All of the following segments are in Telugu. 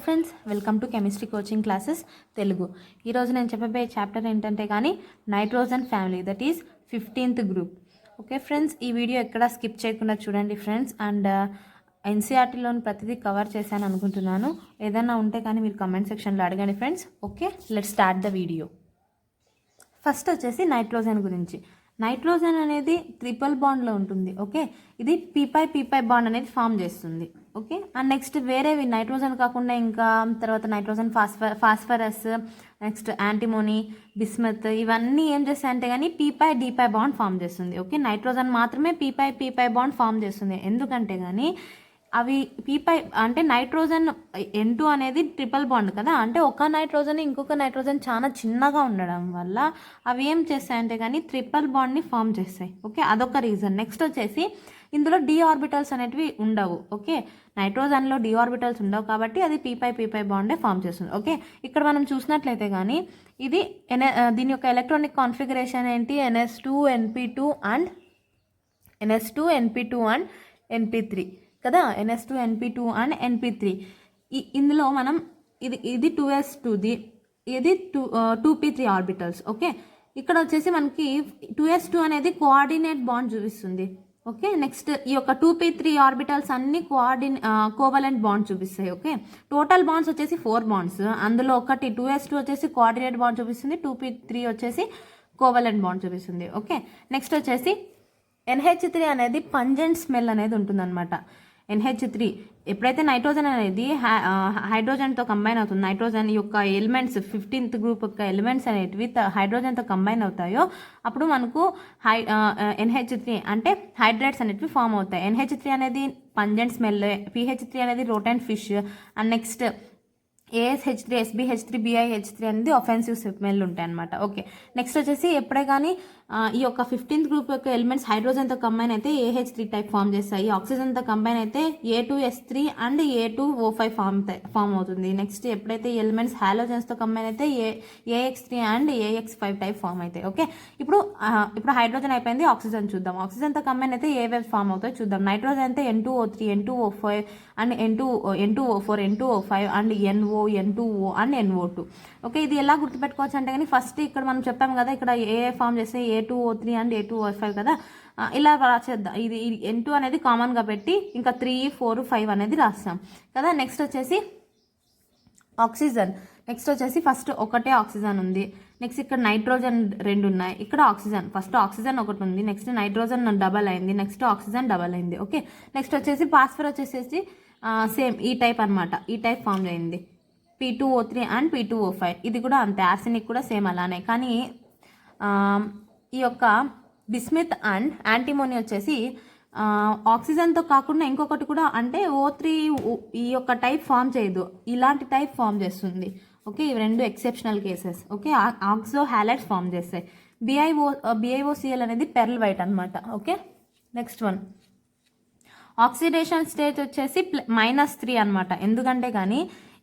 Friends, welcome to chemistry coaching classes Telugu. ఈరోజు నేను చెప్పబోయే చాప్టర్ ఏంటంటే కానీ nitrogen family, that is 15th group. Okay friends, ఈ వీడియో ఎక్కడ స్కిప్ చేయకుండా చూడండి ఫ్రెండ్స్. అండ్ ఎన్సీఆర్టీలోని ప్రతిదీ కవర్ చేశాను అనుకుంటున్నాను. ఏదైనా ఉంటే కానీ మీరు కమెంట్ సెక్షన్లో అడగండి friends. Okay, let's start the video. First వచ్చేసి నైట్రోజన్ గురించి. నైట్రోజన్ అనేది ట్రిపుల్ బాండ్లో ఉంటుంది. ఓకే, ఇది పీపై బాండ్ అనేది ఫామ్ చేస్తుంది. ఓకే, అండ్ నెక్స్ట్ వేరేవి నైట్రోజన్ కాకుండా ఇంకా తర్వాత nitrogen phosphorus, next antimony, bismuth, ఇవన్నీ ఏం చేస్తాయంటే కానీ పీపై బాండ్ ఫామ్ చేస్తుంది. ఓకే, నైట్రోజన్ మాత్రమే పీపై బాండ్ ఫామ్ చేస్తుంది. ఎందుకంటే కానీ అవి పీపై అంటే నైట్రోజన్ N2 అనేది ట్రిపుల్ బాండ్ కదా, అంటే ఒక నైట్రోజన్ ఇంకొక నైట్రోజన్ చాలా చిన్నగా ఉండడం వల్ల అవి ఏం చేస్తాయంటే కానీ ట్రిపుల్ బాండ్ని ఫామ్ చేస్తాయి. ఓకే, అదొక రీజన్. నెక్స్ట్ వచ్చేసి ఇందులో డి ఆర్బిటల్స్ అనేటివి ఉండవు. ఓకే, నైట్రోజన్లో డి ఆర్బిటల్స్ ఉండవు కాబట్టి అది పీపై బాండే ఫామ్ చేస్తుంది. ఓకే, ఇక్కడ మనం చూసినట్లయితే కానీ ఇది దీని యొక్క ఎలక్ట్రానిక్ కాన్ఫిగరేషన్ ఏంటి, NS2 NP2 అండ్ NP3 కదా, NS2 NP2 అండ్ NP3. ఇందులో మనం ఇది 2s2ది, ఇది 2p3 ఆర్బిటల్స్. ఓకే, ఇక్కడ వచ్చేసి మనకి 2s2 అనేది కోఆర్డినేట్ బాండ్ చూపిస్తుంది. ఓకే, నెక్స్ట్ ఈ యొక్క 2p3 ఆర్బిటల్స్ అన్ని కోవలెంట్ బాండ్ చూపిస్తాయి. ఓకే, టోటల్ బాండ్స్ వచ్చేసి 4 బాండ్స్. అందులో ఒకటి 2s2 వచ్చేసి కోఆర్డినేట్ బాండ్ చూపిస్తుంది, 2p3 వచ్చేసి కోవలెంట్ బాండ్ చూపిస్తుంది. ఓకే, నెక్స్ట్ వచ్చేసి NH3 అనేది పంజెంట్ స్మెల్ అనేది ఉంటుందన్నమాట. NH3 ఎప్పుడైతే నైట్రోజన్ అనేది హైడ్రోజన్తో కంబైన్ అవుతుంది, నైట్రోజన్ యొక్క ఎలిమెంట్స్ 15th గ్రూప్ యొక్క ఎలిమెంట్స్ అనేటివి హైడ్రోజన్తో కంబైన్ అవుతాయో అప్పుడు మనకు NH3 అంటే హైడ్రేట్స్ అనేటివి ఫామ్ అవుతాయి. NH3 అనేది పంజెంట్ స్మెల్, PH3 అనేది రోటెంట్ fish, and next ASH3, SBH3, BiH3 అనేది ఒఫెన్సివ్ స్మెల్ ఉంటాయి అనమాట. ఓకే, నెక్స్ట్ వచ్చేసి ఎప్పుడే కానీ ఈ యొక్క 15th గ్రూప్ యొక్క ఎలిమెంట్స్ హైడ్రోజన్తో కంబైన్ అయితే AH3 టైప్ ఫామ్ చేస్తాయి, ఆక్సిజన్తో కంబైన్ అయితే A2S3 అండ్ A2O5 ఫామ్ అవుతుంది. నెక్స్ట్ ఎప్పుడైతే ఎలిమెంట్స్ హాలోజన్స్తో కంబైన్ అయితే AX3 and AX5 type form అవుతాయి. ఓకే, ఇప్పుడు హైడ్రోజన్ అయిపోయింది, ఆక్సిజన్ చూద్దాం. ఆక్సిజన్తో కంబైన్ అయితే ఏవే ఫామ్ అవుతాయి చూద్దాం. నైట్రోజన్ అయితే N2O3, N2O5 and N2O4, N2O5 and NO, N2O and NO2. Okay, ఇది ఎలా గుర్తుపెట్టుకోవచ్చు అంటే కానీ ఫస్ట్ ఇక్కడ మనం చెప్పాము కదా, ఇక్కడ ఏ ఫామ్ చేస్తే A2O3 అండ్ A2O5 కదా, ఇలా రాసేద్దాం. ఇది N2 అనేది కామన్గా పెట్టి ఇంకా 3, 4, 5 అనేది రాస్తాం కదా. నెక్స్ట్ వచ్చేసి ఆక్సిజన్. నెక్స్ట్ వచ్చేసి ఫస్ట్ ఒకటే ఆక్సిజన్ ఉంది, నెక్స్ట్ ఇక్కడ నైట్రోజన్ 2 ఉన్నాయి, ఇక్కడ ఆక్సిజన్, ఫస్ట్ ఆక్సిజన్ ఒకటి ఉంది, నెక్స్ట్ నైట్రోజన్ డబల్ అయింది, నెక్స్ట్ ఆక్సిజన్ డబల్ అయింది. ఓకే, నెక్స్ట్ వచ్చేసి ఫాస్ఫరస్ వచ్చేసి సేమ్ ఈ టైప్ అనమాట, ఈ టైప్ ఫామ్ అయింది, P2O3 అండ్ P2O5. ఇది కూడా అంతే, ఆర్సెనిక్ కూడా సేమ్ అలానే. కానీ ఈ యొక్క బిస్మిత్ అండ్ యాంటిమోనీ వచ్చేసి ఆక్సిజన్తో కాకుండా ఇంకొకటి కూడా అంటే O3 ఈ యొక్క టైప్ ఫామ్ చేయదు, ఇలాంటి టైప్ ఫామ్ చేస్తుంది. ఓకే, ఇవి రెండు exceptional cases. Okay, oxo halides form చేస్తాయి. BiOCl అనేది పెర్ల్ వైట్ అనమాట. Okay, next one oxidation stage వచ్చేసి -3 అనమాట. ఎందుకంటే కానీ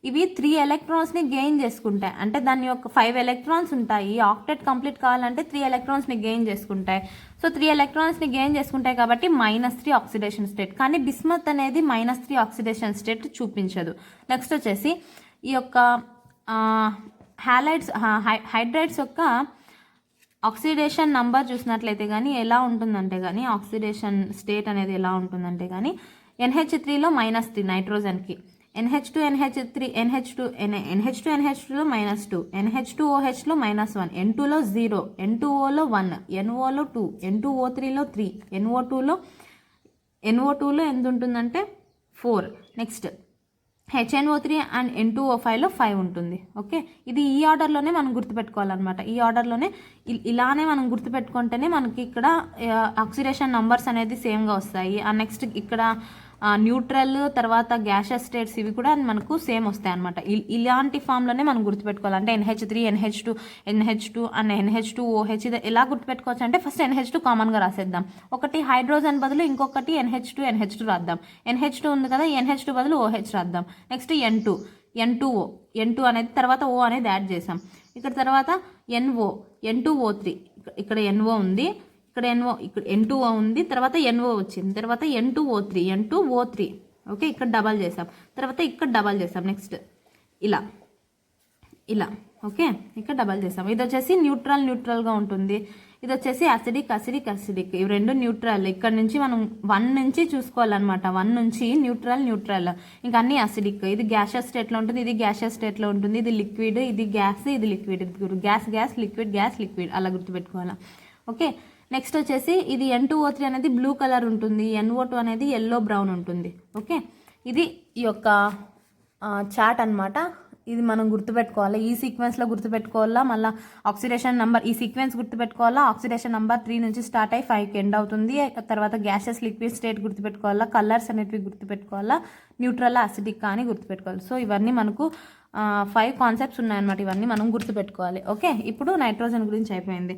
ఇవి 3 ఎలక్ట్రాన్స్ని గెయిన్ చేసుకుంటాయి, అంటే దాని యొక్క 5 ఎలక్ట్రాన్స్ ఉంటాయి. ఆక్టెట్ కంప్లీట్ కావాలంటే 3 ఎలక్ట్రాన్స్ని గెయిన్ చేసుకుంటాయి. సో 3 ఎలక్ట్రాన్స్ని గెయిన్ చేసుకుంటాయి కాబట్టి -3 ఆక్సిడేషన్ స్టేట్. కానీ బిస్మత్ అనేది -3 ఆక్సిడేషన్ స్టేట్ చూపించదు. నెక్స్ట్ వచ్చేసి ఈ యొక్క హైడ్రేట్స్ యొక్క ఆక్సిడేషన్ నంబర్ చూసినట్లయితే కానీ ఎలా ఉంటుందంటే కానీ ఆక్సిడేషన్ స్టేట్ అనేది ఎలా ఉంటుందంటే కానీ NH3లో -3 నైట్రోజన్కి, NH2 NH3 NH2 NH2లో -2, NH2OHలో -1, N2లో 0, N2Oలో 1, NOలో 2, N2O3లో 3, NO2లో ఎంత ఉంటుందంటే 4. నెక్స్ట్ HNO3 అండ్ N2O5లో 5 ఉంటుంది. ఓకే, ఇది ఈ ఆర్డర్లోనే మనం గుర్తుపెట్టుకోవాలన్నమాట. ఈ ఆర్డర్లోనే ఇలానే మనం గుర్తుపెట్టుకుంటేనే మనకి ఇక్కడ ఆక్సిడేషన్ నంబర్స్ అనేది సేమ్గా వస్తాయి. నెక్స్ట్ ఇక్కడ న్యూట్రల్, తర్వాత గ్యాషియస్ స్టేట్స్ ఇవి కూడా మనకు సేమ్ వస్తాయి అనమాట. ఇలాంటి ఫామ్లోనే మనం గుర్తుపెట్టుకోవాలి. అంటే NH3 NH2 అండ్ NH2OH ఇది ఎలా గుర్తుపెట్టుకోవచ్చు అంటే ఫస్ట్ NH2 కామన్గా రాసేద్దాం. ఒకటి హైడ్రోజన్ బదులు ఇంకొకటి NH2 రాద్దాం. NH2 ఉంది కదా, NH2 బదులు OH రాద్దాం. నెక్స్ట్ N2O అనేది తర్వాత O అనేది యాడ్ చేసాం. ఇక్కడ తర్వాత N2O3, ఇక్కడ NO ఉంది, ఇక్కడ N2O ఉంది, తర్వాత NO వచ్చింది, తర్వాత N2O3. ఓకే, ఇక్కడ డబల్ చేసాం, తర్వాత ఇక్కడ డబల్ చేసాం. నెక్స్ట్ ఇలా ఇలా ఓకే. ఇక్కడ డబల్ చేస్తాం. ఇది వచ్చేసి న్యూట్రల్గా ఉంటుంది. ఇది వచ్చేసి అసిడిక్ ఇవి రెండు న్యూట్రల్. ఇక్కడ నుంచి మనం 1 నుంచి చూసుకోవాలన్నమాట. 1 నుంచి న్యూట్రల్ ఇంకా అన్ని అసిడిక్. ఇది గ్యాషియస్ స్టేట్లో ఉంటుంది, ఇది గ్యాషియస్ స్టేట్లో ఉంటుంది. ఇది లిక్విడ్, ఇది గ్యాస్, ఇది లిక్విడ్. ఇది గ్యాస్ లిక్విడ్ అలా గుర్తుపెట్టుకోవాలా. ఓకే. నెక్స్ట్ వచ్చేసి ఇది N2O3 అనేది బ్లూ కలర్ ఉంటుంది, NO2 అనేది ఎల్లో బ్రౌన్ ఉంటుంది. ఓకే. ఇది ఈ యొక్క చార్ట్ అనమాట. ఇది మనం గుర్తుపెట్టుకోవాలి. ఈ సీక్వెన్స్లో గుర్తుపెట్టుకోవాలా. మళ్ళీ ఆక్సిడేషన్ నెంబర్, ఈ సీక్వెన్స్ గుర్తుపెట్టుకోవాలా. ఆక్సిడేషన్ నెంబర్ 3 నుంచి స్టార్ట్ అయ్యి 5కి ఎండ్ అవుతుంది. తర్వాత గ్యాసెస్ లిక్విడ్ స్టేట్ గుర్తుపెట్టుకోవాలా. కలర్స్ అనేటివి గుర్తుపెట్టుకోవాలా. న్యూట్రల్ అసిడిక్ అని గుర్తుపెట్టుకోవాలి. సో ఇవన్నీ మనకు 5 కాన్సెప్ట్స్ ఉన్నాయన్నమాట. ఇవన్నీ మనం గుర్తుపెట్టుకోవాలి. ఓకే. ఇప్పుడు నైట్రోజన్ గురించి అయిపోయింది.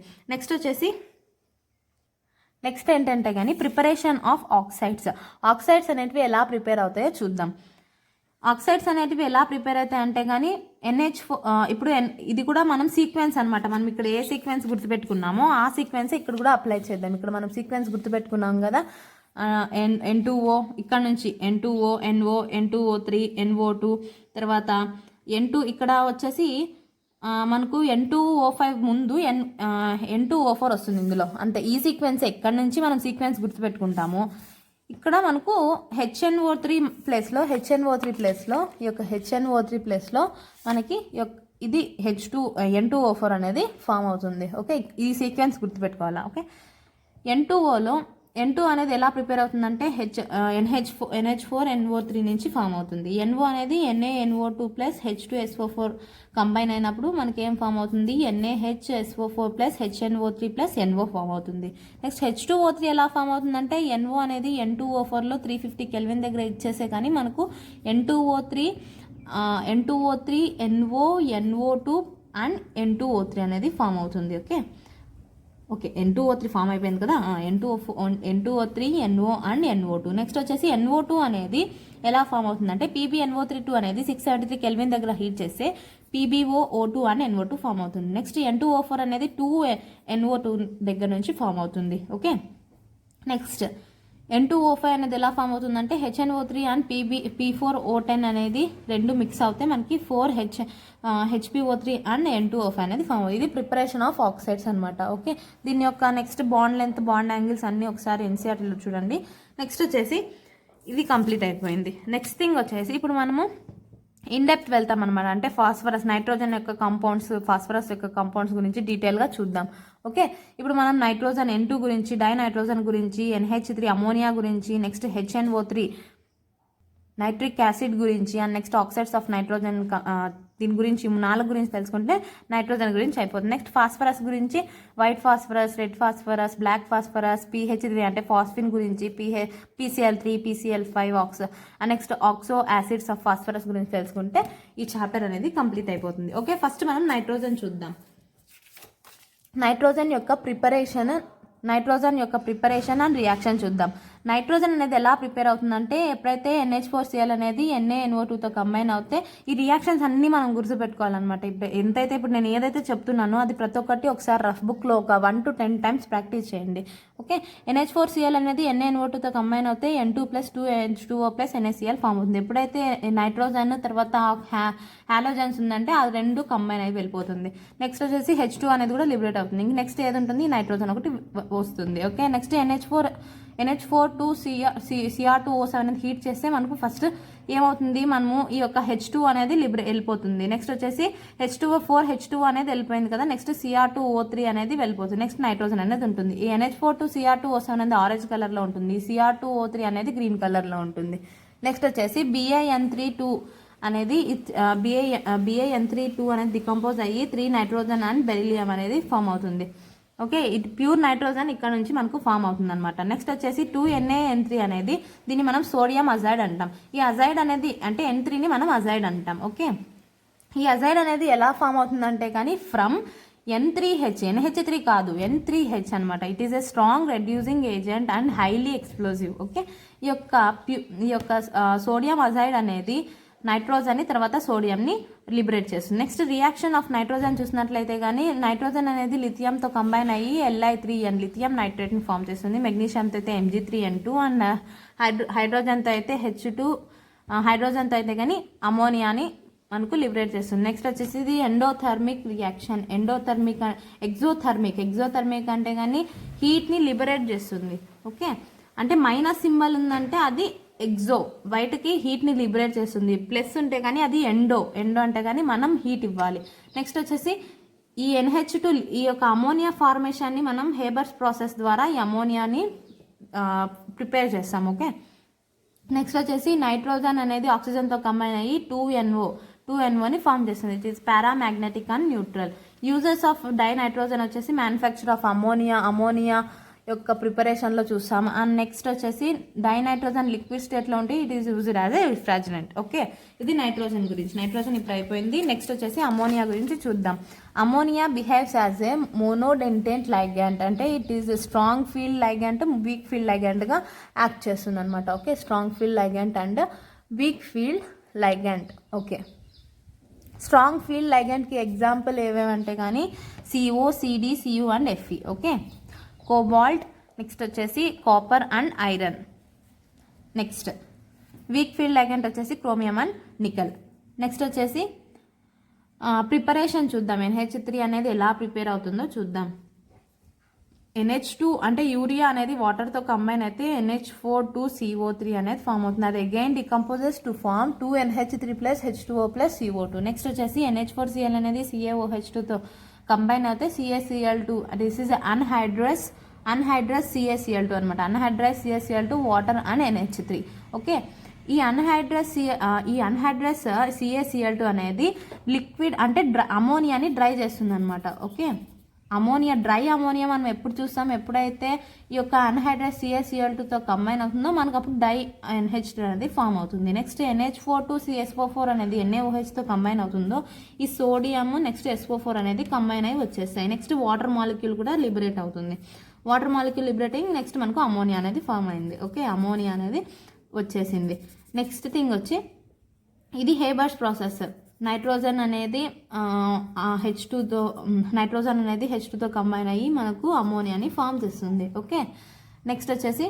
నెక్స్ట్ ఏంటంటే కానీ ప్రిపరేషన్ ఆఫ్ ఆక్సైడ్స్ అనేటివి ఎలా ప్రిపేర్ అవుతాయో చూద్దాం. ఆక్సైడ్స్ అనేటివి ఎలా ప్రిపేర్ అవుతాయి అంటే కానీ ఇప్పుడు ఇది కూడా మనం సీక్వెన్స్ అనమాట. మనం ఇక్కడ ఏ సీక్వెన్స్ గుర్తుపెట్టుకున్నామో ఆ సీక్వెన్స్ ఇక్కడ కూడా అప్లై చేద్దాం. ఇక్కడ మనం సీక్వెన్స్ గుర్తుపెట్టుకున్నాం కదా, N2O, ఇక్కడ నుంచి N2O, NO, N2O3, NO2, తర్వాత N2 ఇక్కడ వచ్చేసి మనకు N2O5 ముందు N2O4 వస్తుంది ఇందులో. అంతే. ఈ సీక్వెన్స్ ఎక్కడి నుంచి మనం సీక్వెన్స్ గుర్తుపెట్టుకుంటామో ఇక్కడ మనకు HNO3 ప్లేస్లో ఈ యొక్క HNO3 ప్లేస్లో మనకి ఇది N2O4 అనేది ఫామ్ అవుతుంది. ఓకే. ఈ సీక్వెన్స్ గుర్తుపెట్టుకోవాలా. ఓకే. N2 అనేది ఎలా ప్రిపేర్ అవుతుందంటే NH4NO3 నుంచి ఫామ్ అవుతుంది. NO అనేది NaNO2 ప్లస్ H2SO4 కంబైన్ అయినప్పుడు మనకి ఏం ఫామ్ అవుతుంది, NaHSO4 plus HNO3 plus NO form అవుతుంది. నెక్స్ట్ H2O3 ఎలా ఫామ్ అవుతుందంటే NO అనేది N2O4లో 350 కెల్విన్ దగ్గర ఇచ్చేసే కానీ మనకు N2O3 NO, NO2 and N2O3 అనేది ఫామ్ అవుతుంది. ఓకే. N2O3 ఫామ్ అయిపోయింది కదా. N2O3, NO and NO2. Next వచ్చేసి NO2 అనేది ఎలా ఫామ్ అవుతుందంటే PbNO3 అనేది 673 కెల్విన్ దగ్గర హీట్ చేస్తే PbOO2 అండ్ NO2 ఫామ్ అవుతుంది. నెక్స్ట్ N2O4 అనేది 2NO2 దగ్గర నుంచి ఫామ్ అవుతుంది. ఓకే. నెక్స్ట్ N2O5 అనేది ఎలా ఫామ్ అవుతుందంటే HNO3 అండ్ P4O10 అనేది రెండు మిక్స్ అవుతే మనకి 4HPO3 అండ్ N2O5 అనేది ఫామ్ అవుతుంది. ఇది ప్రిపరేషన్ ఆఫ్ ఆక్సైడ్స్ అనమాట. ఓకే. దీని యొక్క next bond length, bond angles అన్నీ ఒకసారి NCERTలో చూడండి. నెక్స్ట్ వచ్చేసి ఇది కంప్లీట్ అయిపోయింది. నెక్స్ట్ థింగ్ వచ్చేసి ఇప్పుడు మనము ఇన్డెప్త్ వెళ్తాం అనమాట. అంటే నైట్రోజన్ యొక్క కాంపౌండ్స్, ఫాస్ఫరస్ యొక్క కాంపౌండ్స్ గురించి డీటెయిల్గా చూద్దాం. ఓకే. ఇప్పుడు మనం నైట్రోజన్ N2 గురించి, డైనైట్రోజన్ గురించి, NH3 అమోనియా గురించి, నెక్స్ట్ HNO3 నైట్రిక్ యాసిడ్ గురించి, and next oxides of nitrogen, దీని గురించి 4 గురించి తెలుసుకుంటే నైట్రోజన్ గురించి అయిపోతుంది. నెక్స్ట్ ఫాస్ఫరస్ గురించి white phosphorus, red phosphorus, black phosphorus, PH3 అంటే ఫాస్ఫిన్ గురించి, PCl3, PCl5 next oxo acids of phosphorus గురించి తెలుసుకుంటే ఈ చాప్టర్ అనేది కంప్లీట్ అయిపోతుంది. ఓకే. ఫస్ట్ మనం నైట్రోజన్ చూద్దాం. నైట్రోజన్ యొక్క ప్రిపరేషన్ అండ్ రియాక్షన్ చూద్దాం. నైట్రోజన్ అనేది ఎలా ప్రిపేర్ అవుతుందంటే ఎప్పుడైతే NH4Cl అనేది NaNO2తో కంబైన్ అవుతే ఈ రియాక్షన్స్ అన్నీ మనం గుర్తుపెట్టుకోవాలన్నమాట. ఇప్పుడు నేను ఏదైతే చెప్తున్నానో అది ప్రతి ఒక్కటి ఒకసారి రఫ్ బుక్లో ఒక 1 to 10 టైమ్స్ ప్రాక్టీస్ చేయండి. ఓకే. NH4Cl అనేది NaNO2తో కంబైన్ అవుతే N2 plus 2H2O plus NaCl form అవుతుంది. ఎప్పుడైతే నైట్రోజన్ తర్వాత హాలోజన్స్ ఉందంటే అది రెండు కంబైన్ అయి వెళ్ళిపోతుంది. నెక్స్ట్ వచ్చేసి H2 అనేది కూడా లిబరేట్ అవుతుంది. నెక్స్ట్ ఏది ఉంటుంది, నైట్రోజన్ ఒకటి వస్తుంది. ఓకే. నెక్స్ట్ NH4 Cr2O7 అనేది హీట్ చేస్తే మనకు ఫస్ట్ ఏమవుతుంది, మనము ఈ యొక్క H2 అనేది వెళ్ళిపోతుంది. నెక్స్ట్ వచ్చేసి H2O4 అనేది వెళ్ళిపోయింది కదా. నెక్స్ట్ Cr2O3 అనేది వెళ్ళిపోతుంది. నెక్స్ట్ నైట్రోజన్ అనేది ఉంటుంది. ఈ NH4 Cr2O7 అనేది ఆరెంజ్ కలర్లో ఉంటుంది. Cr2O3 అనేది గ్రీన్ కలర్లో ఉంటుంది. నెక్స్ట్ వచ్చేసి BiN3 అనేది BiN3 అనేది డికంపోజ్ అయ్యి 3 నైట్రోజన్ అండ్ బెరిలియం అనేది ఫామ్ అవుతుంది. ఓకే. ఇది ప్యూర్ నైట్రోజన్ ఇక్కడ నుంచి మనకు ఫామ్ అవుతుంది అనమాట. నెక్స్ట్ వచ్చేసి 2NaN3 అనేది దీన్ని మనం సోడియం అజైడ్ అంటాం. ఈ అజైడ్ అనేది అంటే N3ని మనం అజైడ్ అంటాం. ఓకే. ఈ అజైడ్ అనేది ఎలా ఫామ్ అవుతుందంటే కానీ ఫ్రమ్ N3H, NH3 కాదు, N3H అనమాట. It is a strong reducing agent and highly explosive. Okay. ఈ యొక్క సోడియం అజైడ్ అనేది నైట్రోజన్ని తర్వాత సోడియంని లిబరేట్ చేస్తుంది. నెక్స్ట్ రియాక్షన్ ఆఫ్ నైట్రోజన్ చూసినట్లయితే కానీ నైట్రోజన్ అనేది లిథియంతో కంబైన్ అయ్యి Li3N లిథియం నైట్రేట్ని ఫామ్ చేస్తుంది. మెగ్నీషియంతో అయితే Mg3N2 అండ్ హైడ్రోజన్తో అయితే H2 హైడ్రోజన్తో అయితే కానీ అమోనియాని మనకు లిబరేట్ చేస్తుంది. నెక్స్ట్ వచ్చేసి ఇది ఎండోథర్మిక్ రియాక్షన్. ఎగ్జోథర్మిక్ అంటే కానీ హీట్ని లిబరేట్ చేస్తుంది. ఓకే, అంటే మైనస్ సింబల్ ఉందంటే అది ఎగ్జో, బయటకి హీట్ని లిబరేట్ చేస్తుంది. ప్లస్ ఉంటే కానీ అది ఎండో అంటే కానీ మనం హీట్ ఇవ్వాలి. నెక్స్ట్ వచ్చేసి ఈ NH2 ఈ యొక్క అమోనియా ఫార్మేషన్ని మనం హేబర్స్ ప్రాసెస్ ద్వారా ఈ అమోనియాని ప్రిపేర్ చేస్తాం. ఓకే, నెక్స్ట్ వచ్చేసి నైట్రోజన్ అనేది ఆక్సిజన్తో కంబైన్ అయ్యి 2NOని ఫామ్ చేస్తుంది. It is paramagnetic and neutral. Uses of dinitrogen వచ్చేసి మ్యానుఫ్యాక్చర్ ఆఫ్ అమోనియా యొక్క ప్రిపరేషన్లో చూస్తాం. అండ్ నెక్స్ట్ వచ్చేసి డైనైట్రోజన్ లిక్విడ్ స్టేట్లో ఉంటే it is used as a refrigerant. Okay, ఇది నైట్రోజన్ గురించి. నైట్రోజన్ ఇప్పుడు అయిపోయింది. నెక్స్ట్ వచ్చేసి అమోనియా గురించి చూద్దాం. Ammonia behaves as a monodentate ligand, అంటే it is strong field ligand, week field లైగ్యాండ్గా యాక్ట్ చేస్తుంది అనమాట. Okay, strong field ligand and weak field ligand. Okay, strong field లైగ్యాండ్కి ఎగ్జాంపుల్ ఏవేవంటే కానీ CO, CD, Cu and Fe. Okay, cobalt, next వచ్చేసి copper and iron. Next weak field ligand వచ్చేసి క్రోమియం అండ్ నికెల్. నెక్స్ట్ వచ్చేసి ప్రిపరేషన్ చూద్దాం. NH3 అనేది ఎలా ప్రిపేర్ అవుతుందో చూద్దాం. NH2 అంటే యూరియా అనేది వాటర్తో కంబైన్ అయితే NH4 2CO3 అనేది ఫామ్ అవుతుంది. అది again decomposes to form 2NH3 plus H2O plus CO2. Next వచ్చేసి NH4Cl అనేది CaOH2తో కంబైన్ అయితే CaCl2. This is anhydrous CaCl2 అనమాట. Anhydrous CaCl2 water and NH3. Okay, ఈ అన్హైడ్రస్ CaCl2 అనేది లిక్విడ్ అంటే అమోనియాని డ్రై చేస్తుంది అనమాట. ఓకే, డ్రై అమోనియా మనం ఎప్పుడు చూస్తాం, ఎప్పుడైతే ఈ యొక్క అన్హైడ్రస్ CaCl2తో కంబైన్ అవుతుందో మనకు అప్పుడు NH3 అనేది ఫామ్ అవుతుంది. నెక్స్ట్ NH4 అనేది NaOHతో కంబైన్ అవుతుందో ఈ సోడియం నెక్స్ట్ SO4 అనేది కంబైన్ అయి వచ్చేస్తాయి. నెక్స్ట్ వాటర్ మాలిక్యూల్ కూడా లిబరేట్ అవుతుంది. వాటర్ మాలిక్యూల్ లిబరేట్ అయ్యి నెక్స్ట్ మనకు అమోనియా అనేది ఫామ్ అయింది. ఓకే, అమోనియా అనేది వచ్చేసింది. నెక్స్ట్ థింగ్ వచ్చి ఇది హేబర్స్ ప్రాసెస్. నైట్రోజన్ అనేది H2తో కంబైన్ అయ్యి మనకు అమోనియాని ఫామ్ చేస్తుంది. ఓకే, నెక్స్ట్ వచ్చేసి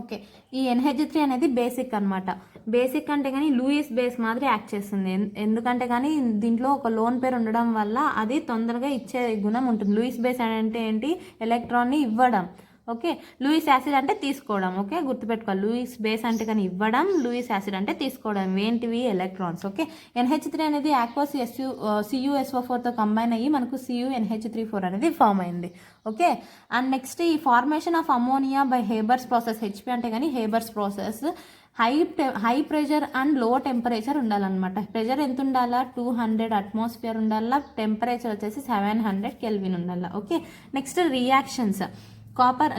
ఓకే, ఈ NH3 అనేది బేసిక్ అనమాట. బేసిక్ అంటే కానీ లూయిస్ బేస్ మాదిరి యాక్ట్ చేస్తుంది. ఎందుకంటే కానీ దీంట్లో ఒక లోన్ పేరు ఉండడం వల్ల అది తొందరగా ఇచ్చే గుణం ఉంటుంది. లూయిస్ బేస్ అంటే ఏంటి, ఎలక్ట్రాన్ని ఇవ్వడం. ఓకే, లూయిస్ యాసిడ్ అంటే తీసుకోవడం. ఓకే, గుర్తుపెట్టుకోవాలి. లూయిస్ బేస్ అంటే కానీ ఇవ్వడం, లూయిస్ యాసిడ్ అంటే తీసుకోవడం. ఏంటివి, ఎలక్ట్రాన్స్. ఓకే, NH3 అనేది ఆక్వస్ CuSO4తో కంబైన్ అయ్యి మనకు CuNH3 అనేది ఫామ్ అయింది. ఓకే, అండ్ నెక్స్ట్ ఈ formation of ammonia by Haber's process. HP అంటే కానీ Haber's process high pressure and లో టెంపరేచర్ ఉండాలన్నమాట. ప్రెషర్ ఎంత ఉండాలా, 200 అట్మాస్ఫియర్ ఉండాలా. టెంపరేచర్ వచ్చేసి 700 కెల్విన్ ఉండాలా. Okay, next reactions.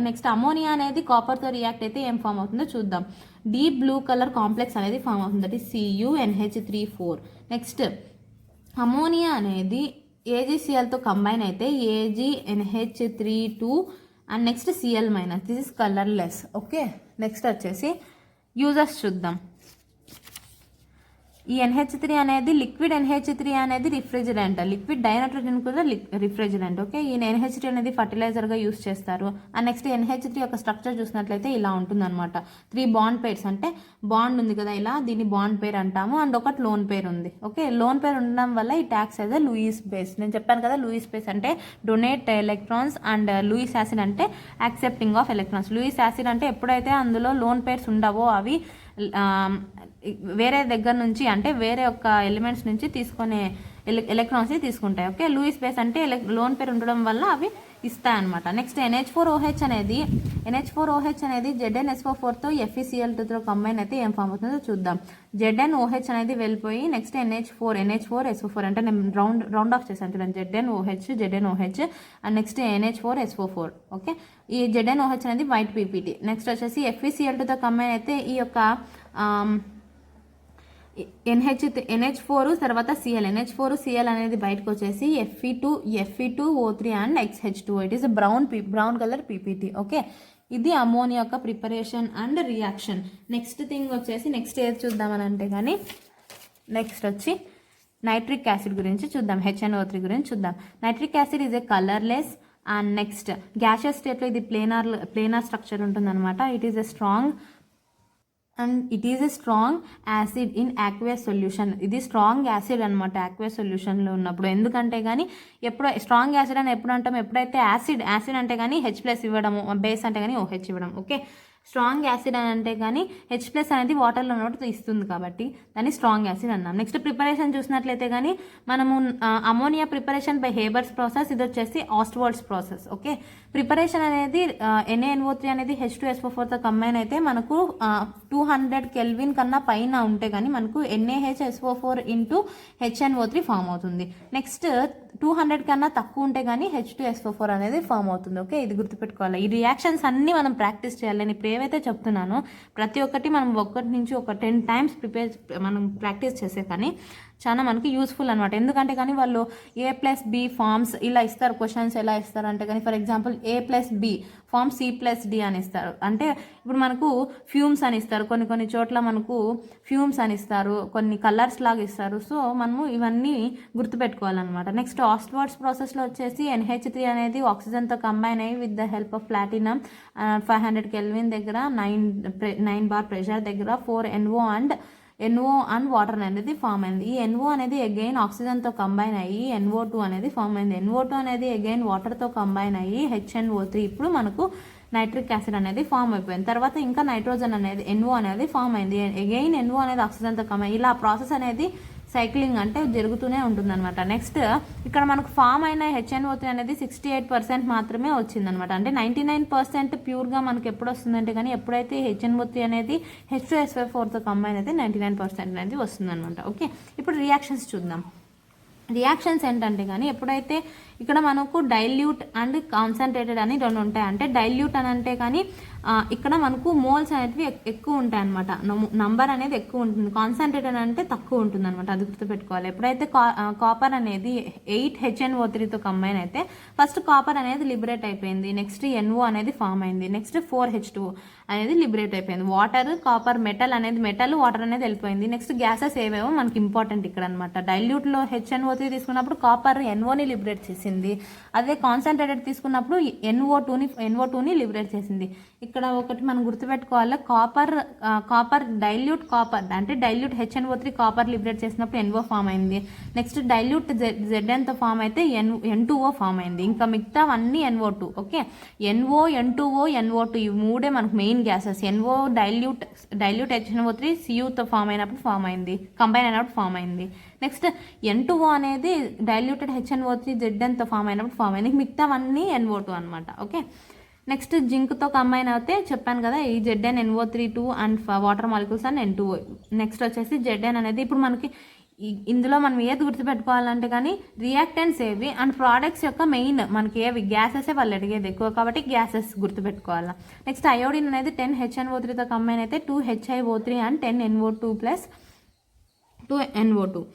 Next ammonia అనేది కాపర్తో రియాక్ట్ అయితే ఏం ఫామ్ అవుతుందో చూద్దాం. డీప్ బ్లూ కలర్ కాంప్లెక్స్ అనేది ఫామ్ అవుతుంది, that is CuNH3. Next ammonia అనేది AgClతో కంబైన్ అయితే AgNH3 and next Cl-. This is colourless. Okay, next వచ్చేసి యూజెస్ చూద్దాం. ఈ NH3 అనేది లిక్విడ్ NH3 అనేది రిఫ్రిజిరెంట్, లిక్విడ్ డైనైట్రోజన్ కూడా రిఫ్రిజిరెంట్. ఓకే, ఈ NH3 అనేది ఫర్టిలైజర్గా యూస్ చేస్తారు. అండ్ నెక్స్ట్ NH3 యొక్క స్ట్రక్చర్ చూసినట్లయితే ఇలా ఉంటుందన్నమాట. 3 బాండ్ పేర్స్, అంటే బాండ్ ఉంది కదా ఇలా, దీన్ని బాండ్ పేర్ అంటాము. అండ్ ఒకటి లోన్ పేర్ ఉంది. ఓకే, లోన్ పేర్ ఉండడం వల్ల ఈ acts as a Lewis base. నేను చెప్పాను కదా, లూయిస్ బేస్ అంటే donate electrons and Lewis acid అంటే accepting of electrons. Lewis acid అంటే ఎప్పుడైతే అందులో లోన్ పేర్స్ ఉండవో అవి వేరే దగ్గర నుంచి అంటే వేరే ఒక ఎలిమెంట్స్ నుంచి తీసుకునే ఎలక్ట్రాన్స్ని తీసుకుంటాయి. ఓకే, లూయిస్ బేస్ అంటే లోన్ పేరు ఉండడం వల్ల అవి ఇస్తాయి అనమాట. నెక్స్ట్ NH4OH అనేది ZnSO4తో FeCl2తో కంబైన్ అయితే ఏం ఫామ్ అవుతుందో చూద్దాం. ZnOH అనేది వెళ్ళిపోయి నెక్స్ట్ NH4SO4 అంటే నేను రౌండ్ ఆఫ్ చేశాను చూడండి. ZnOH and next NH4SO4. Okay, ఈ ZnOH అనేది వైట్ PPT. నెక్స్ట్ వచ్చేసి FeCl2తో కంబైన్ అయితే ఈ యొక్క NH4 తర్వాత NH4Cl అనేది బయటకు వచ్చేసి Fe2O3 and XH2. It is brown colour PPT. Okay, ఇది అమోనియా యొక్క preparation and reaction. Next thing వచ్చేసి నెక్స్ట్ ఏది చూద్దామని అంటే కానీ నెక్స్ట్ వచ్చి నైట్రిక్ యాసిడ్ గురించి చూద్దాం. HNO3 గురించి చూద్దాం. Nitric acid is a colourless and next gaseous స్టేట్లో ఇది ప్లేనార్ స్ట్రక్చర్ ఉంటుందన్నమాట. It is a strong and it is a strong acid in aqueous solution. ఇది స్ట్రాంగ్ యాసిడ్ అనమాట యాక్వియస్ సొల్యూషన్లో ఉన్నప్పుడు. ఎందుకంటే కానీ ఎప్పుడు స్ట్రాంగ్ యాసిడ్ అని ఎప్పుడు అంటాం, ఎప్పుడైతే యాసిడ్ అంటే కానీ H+ ఇవ్వడము, బేస్ అంటే కానీ OH ఇవ్వడం. ఓకే, స్ట్రాంగ్ యాసిడ్ అని అంటే కానీ H+ అనేది వాటర్లో ఉన్నట్టు ఇస్తుంది కాబట్టి దాన్ని స్ట్రాంగ్ యాసిడ్ అన్నాం. నెక్స్ట్ ప్రిపరేషన్ చూసినట్లయితే కానీ మనము ammonia preparation by Haber's process, ఇది వచ్చేసి ఆస్ట్వాల్డ్స్ ప్రాసెస్. ఓకే, ప్రిపరేషన్ అనేది NaNO3 అనేది H2SO4తో కంబైన్ అయితే మనకు 200 కెల్విన్ కన్నా పైన ఉంటే కానీ మనకు NaHSO4 ఇంటూ HNO3 ఫామ్ అవుతుంది. నెక్స్ట్ 200 కన్నా తక్కువ ఉంటే కానీ H2SO4 అనేది ఫామ్ అవుతుంది. ఓకే, ఇది గుర్తుపెట్టుకోవాలి. ఈ రియాక్షన్స్ అన్నీ మనం ప్రాక్టీస్ చేయాలి. నేను ఇప్పుడు ఏవైతే చెప్తున్నానో ప్రతి ఒక్కటి మనం ఒకటి నుంచి ఒక 10 times మనం ప్రాక్టీస్ చేసే కానీ చాలా మనకి యూస్ఫుల్ అనమాట. ఎందుకంటే కానీ వాళ్ళు A+B ఫార్మ్స్ ఇలా ఇస్తారు. క్వశ్చన్స్ ఎలా ఇస్తారు అంటే కానీ for example A+B form C+D అని ఇస్తారు. అంటే ఇప్పుడు మనకు ఫ్యూమ్స్ అని ఇస్తారు, కొన్ని చోట్ల మనకు ఫ్యూమ్స్ అని ఇస్తారు, కొన్ని కలర్స్ లాగా ఇస్తారు. సో మనము ఇవన్నీ గుర్తుపెట్టుకోవాలన్నమాట. నెక్స్ట్ ఆస్ట్వాల్డ్స్ ప్రాసెస్లో వచ్చేసి NH3 అనేది ఆక్సిజన్తో కంబైన్ అయ్యి with the help of platinum 500 kelvin దగ్గర 9 బార్ ప్రెషర్ దగ్గర 4 NO అండ్ వాటర్ అనేది ఫామ్ అయింది. ఈ NO అనేది అగైన్ ఆక్సిజన్తో కంబైన్ అయ్యి NO2 అనేది ఫామ్ అయింది. NO2 అనేది అగైన్ వాటర్తో కంబైన్ అయ్యి HNO3. ఇప్పుడు మనకు నైట్రిక్ యాసిడ్ అనేది ఫామ్ అయిపోయింది. తర్వాత ఇంకా నైట్రోజన్ అనేది NO అనేది ఫామ్ అయింది. అగైన్ NO అనేది ఆక్సిజన్తో కంబైన్, ఇలా ప్రాసెస్ అనేది సైక్లింగ్ అంటే జరుగుతూనే ఉంటుందన్నమాట. నెక్స్ట్ ఇక్కడ మనకు ఫామ్ అయిన HNO3 అనేది 68% మాత్రమే వచ్చిందనమాట. అంటే 99% ప్యూర్గా మనకి ఎప్పుడు వస్తుందంటే కానీ ఎప్పుడైతే HNO3 అనేది H2SO4తో కంబైన్ అయితే 99% అనేది వస్తుందన్నమాట. ఓకే, ఇప్పుడు రియాక్షన్స్ చూద్దాం. రియాక్షన్స్ ఏంటంటే కానీ ఎప్పుడైతే ఇక్కడ మనకు డైల్యూట్ అండ్ కాన్సన్ట్రేటెడ్ అని రెండు ఉంటాయి. అంటే డైల్యూట్ అని అంటే కానీ ఇక్కడ మనకు మోల్స్ అనేవి ఎక్కువ ఉంటాయి అనమాట, నంబర్ అనేది ఎక్కువ ఉంటుంది. కాన్సన్ట్రేటెడ్ అంటే తక్కువ ఉంటుంది అనమాట, అది గుర్తుపెట్టుకోవాలి. ఎప్పుడైతే కాపర్ అనేది 8 HNO3తో కంబైన్ అయితే ఫస్ట్ కాపర్ అనేది లిబరేట్ అయిపోయింది. నెక్స్ట్ NO అనేది ఫామ్ అయింది. నెక్స్ట్ 4H2O అనేది లిబరేట్ అయిపోయింది. వాటర్, కాపర్, మెటల్ వాటర్ అనేది వెళ్ళిపోయింది. నెక్స్ట్ గ్యాసెస్ ఏవేవో మనకి ఇంపార్టెంట్ ఇక్కడ అనమాట. డైల్యూట్లో HNO3 తీసుకున్నప్పుడు కాపర్ NOని లిబరేట్ చేసింది. అదే కాన్సన్ట్రేటెడ్ తీసుకున్నప్పుడు NO2ని లిబరేట్ చేసింది. ఇక్కడ ఒకటి మనం గుర్తుపెట్టుకోవాలి, కాపర్ డైల్యూట్ కాపర్ అంటే డైల్యూట్ HNO3 కాపర్ లిబరేట్ చేసినప్పుడు NO ఫామ్ అయింది. నెక్స్ట్ డైల్యూట్ ZNతో ఫామ్ అయితే N2O ఫామ్ అయింది. ఇంకా మిగతా అన్నీ NO2. Okay, NO, N2O, NO2 ఈ మూడే మనకు main gases. NO dilute HNO3 Cuతో ఫామ్ అయినప్పుడు ఫామ్ అయింది, కంబైన్ అయినప్పుడు ఫామ్ అయింది. నెక్స్ట్ N2O అనేది డైల్యూటెడ్ HNO3 ZNతో ఫామ్ అయినప్పుడు ఫామ్ అయింది. మిగతావన్నీ NO2 అనమాట. ఓకే, నెక్స్ట్ జింక్తో కంబైన్ అయితే చెప్పాను కదా, ఈ ZnNO3 and water molecules and N2O. Next వచ్చేసి Zn అనేది ఇప్పుడు మనకి ఇందులో మనం ఏది గుర్తుపెట్టుకోవాలంటే కానీ రియాక్టెంట్స్ ఏవి అండ్ ప్రోడక్ట్స్ యొక్క మెయిన్ మనకి ఏవి గ్యాసెస్ వాళ్ళు అడిగేది ఎక్కువ కాబట్టి గ్యాసెస్ గుర్తుపెట్టుకోవాలి. నెక్స్ట్ అయోడిన్ అనేది 10 HNO3తో కంబైన్ అయితే 2 HiO3 and 10 NO2 plus 2 NO2.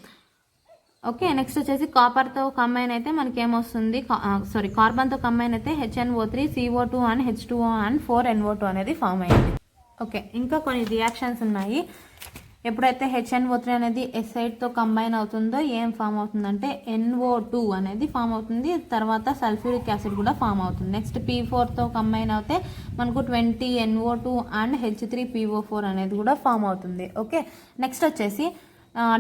Okay, next వచ్చేసి కాపర్తో కంబైన్ అయితే మనకి ఏమొస్తుంది, కార్బన్తో కంబైన్ అయితే HNO3 CO2 and H2O and 4 NO2 అనేది ఫామ్ అయింది. ఓకే, ఇంకా కొన్ని రియాక్షన్స్ ఉన్నాయి. ఎప్పుడైతే HNO3 అనేది ఎసైడ్తో కంబైన్ అవుతుందో ఏం ఫామ్ అవుతుందంటే NO2 అనేది ఫామ్ అవుతుంది. తర్వాత సల్ఫ్యూరిక్ యాసిడ్ కూడా ఫామ్ అవుతుంది. నెక్స్ట్ P4తో కంబైన్ అయితే మనకు 20 NO2 అండ్ H3PO4 అనేది కూడా ఫామ్ అవుతుంది. ఓకే, నెక్స్ట్ వచ్చేసి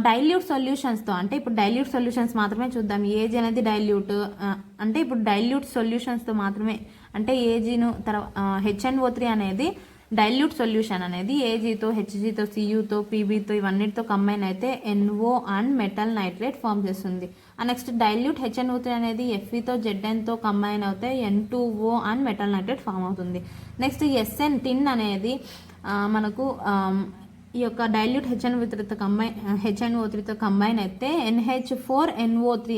డైల్యూట్ సొల్యూషన్స్తో, అంటే ఇప్పుడు డైల్యూట్ సొల్యూషన్స్ మాత్రమే చూద్దాం. ఏజీ అనేది డైల్యూట్ అంటే ఇప్పుడు డైల్యూట్ సొల్యూషన్స్తో మాత్రమే, అంటే ఏజీను HNO3 అనేది డైల్యూట్ సొల్యూషన్ అనేది ఏజీతో, హెచ్జీతో, సియుతో, పీబీతో ఇవన్నిటితో కంబైన్ అయితే NO and metal nitrate form చేస్తుంది. నెక్స్ట్ డైల్యూట్ HNO3 అనేది Fe Znతో కంబైన్ అయితే N2O and metal nitrate form అవుతుంది. నెక్స్ట్ టిన్ అనేది మనకు ఈ యొక్క డైల్యూట్ HNO3తో కంబైన్ అయితే NH4NO3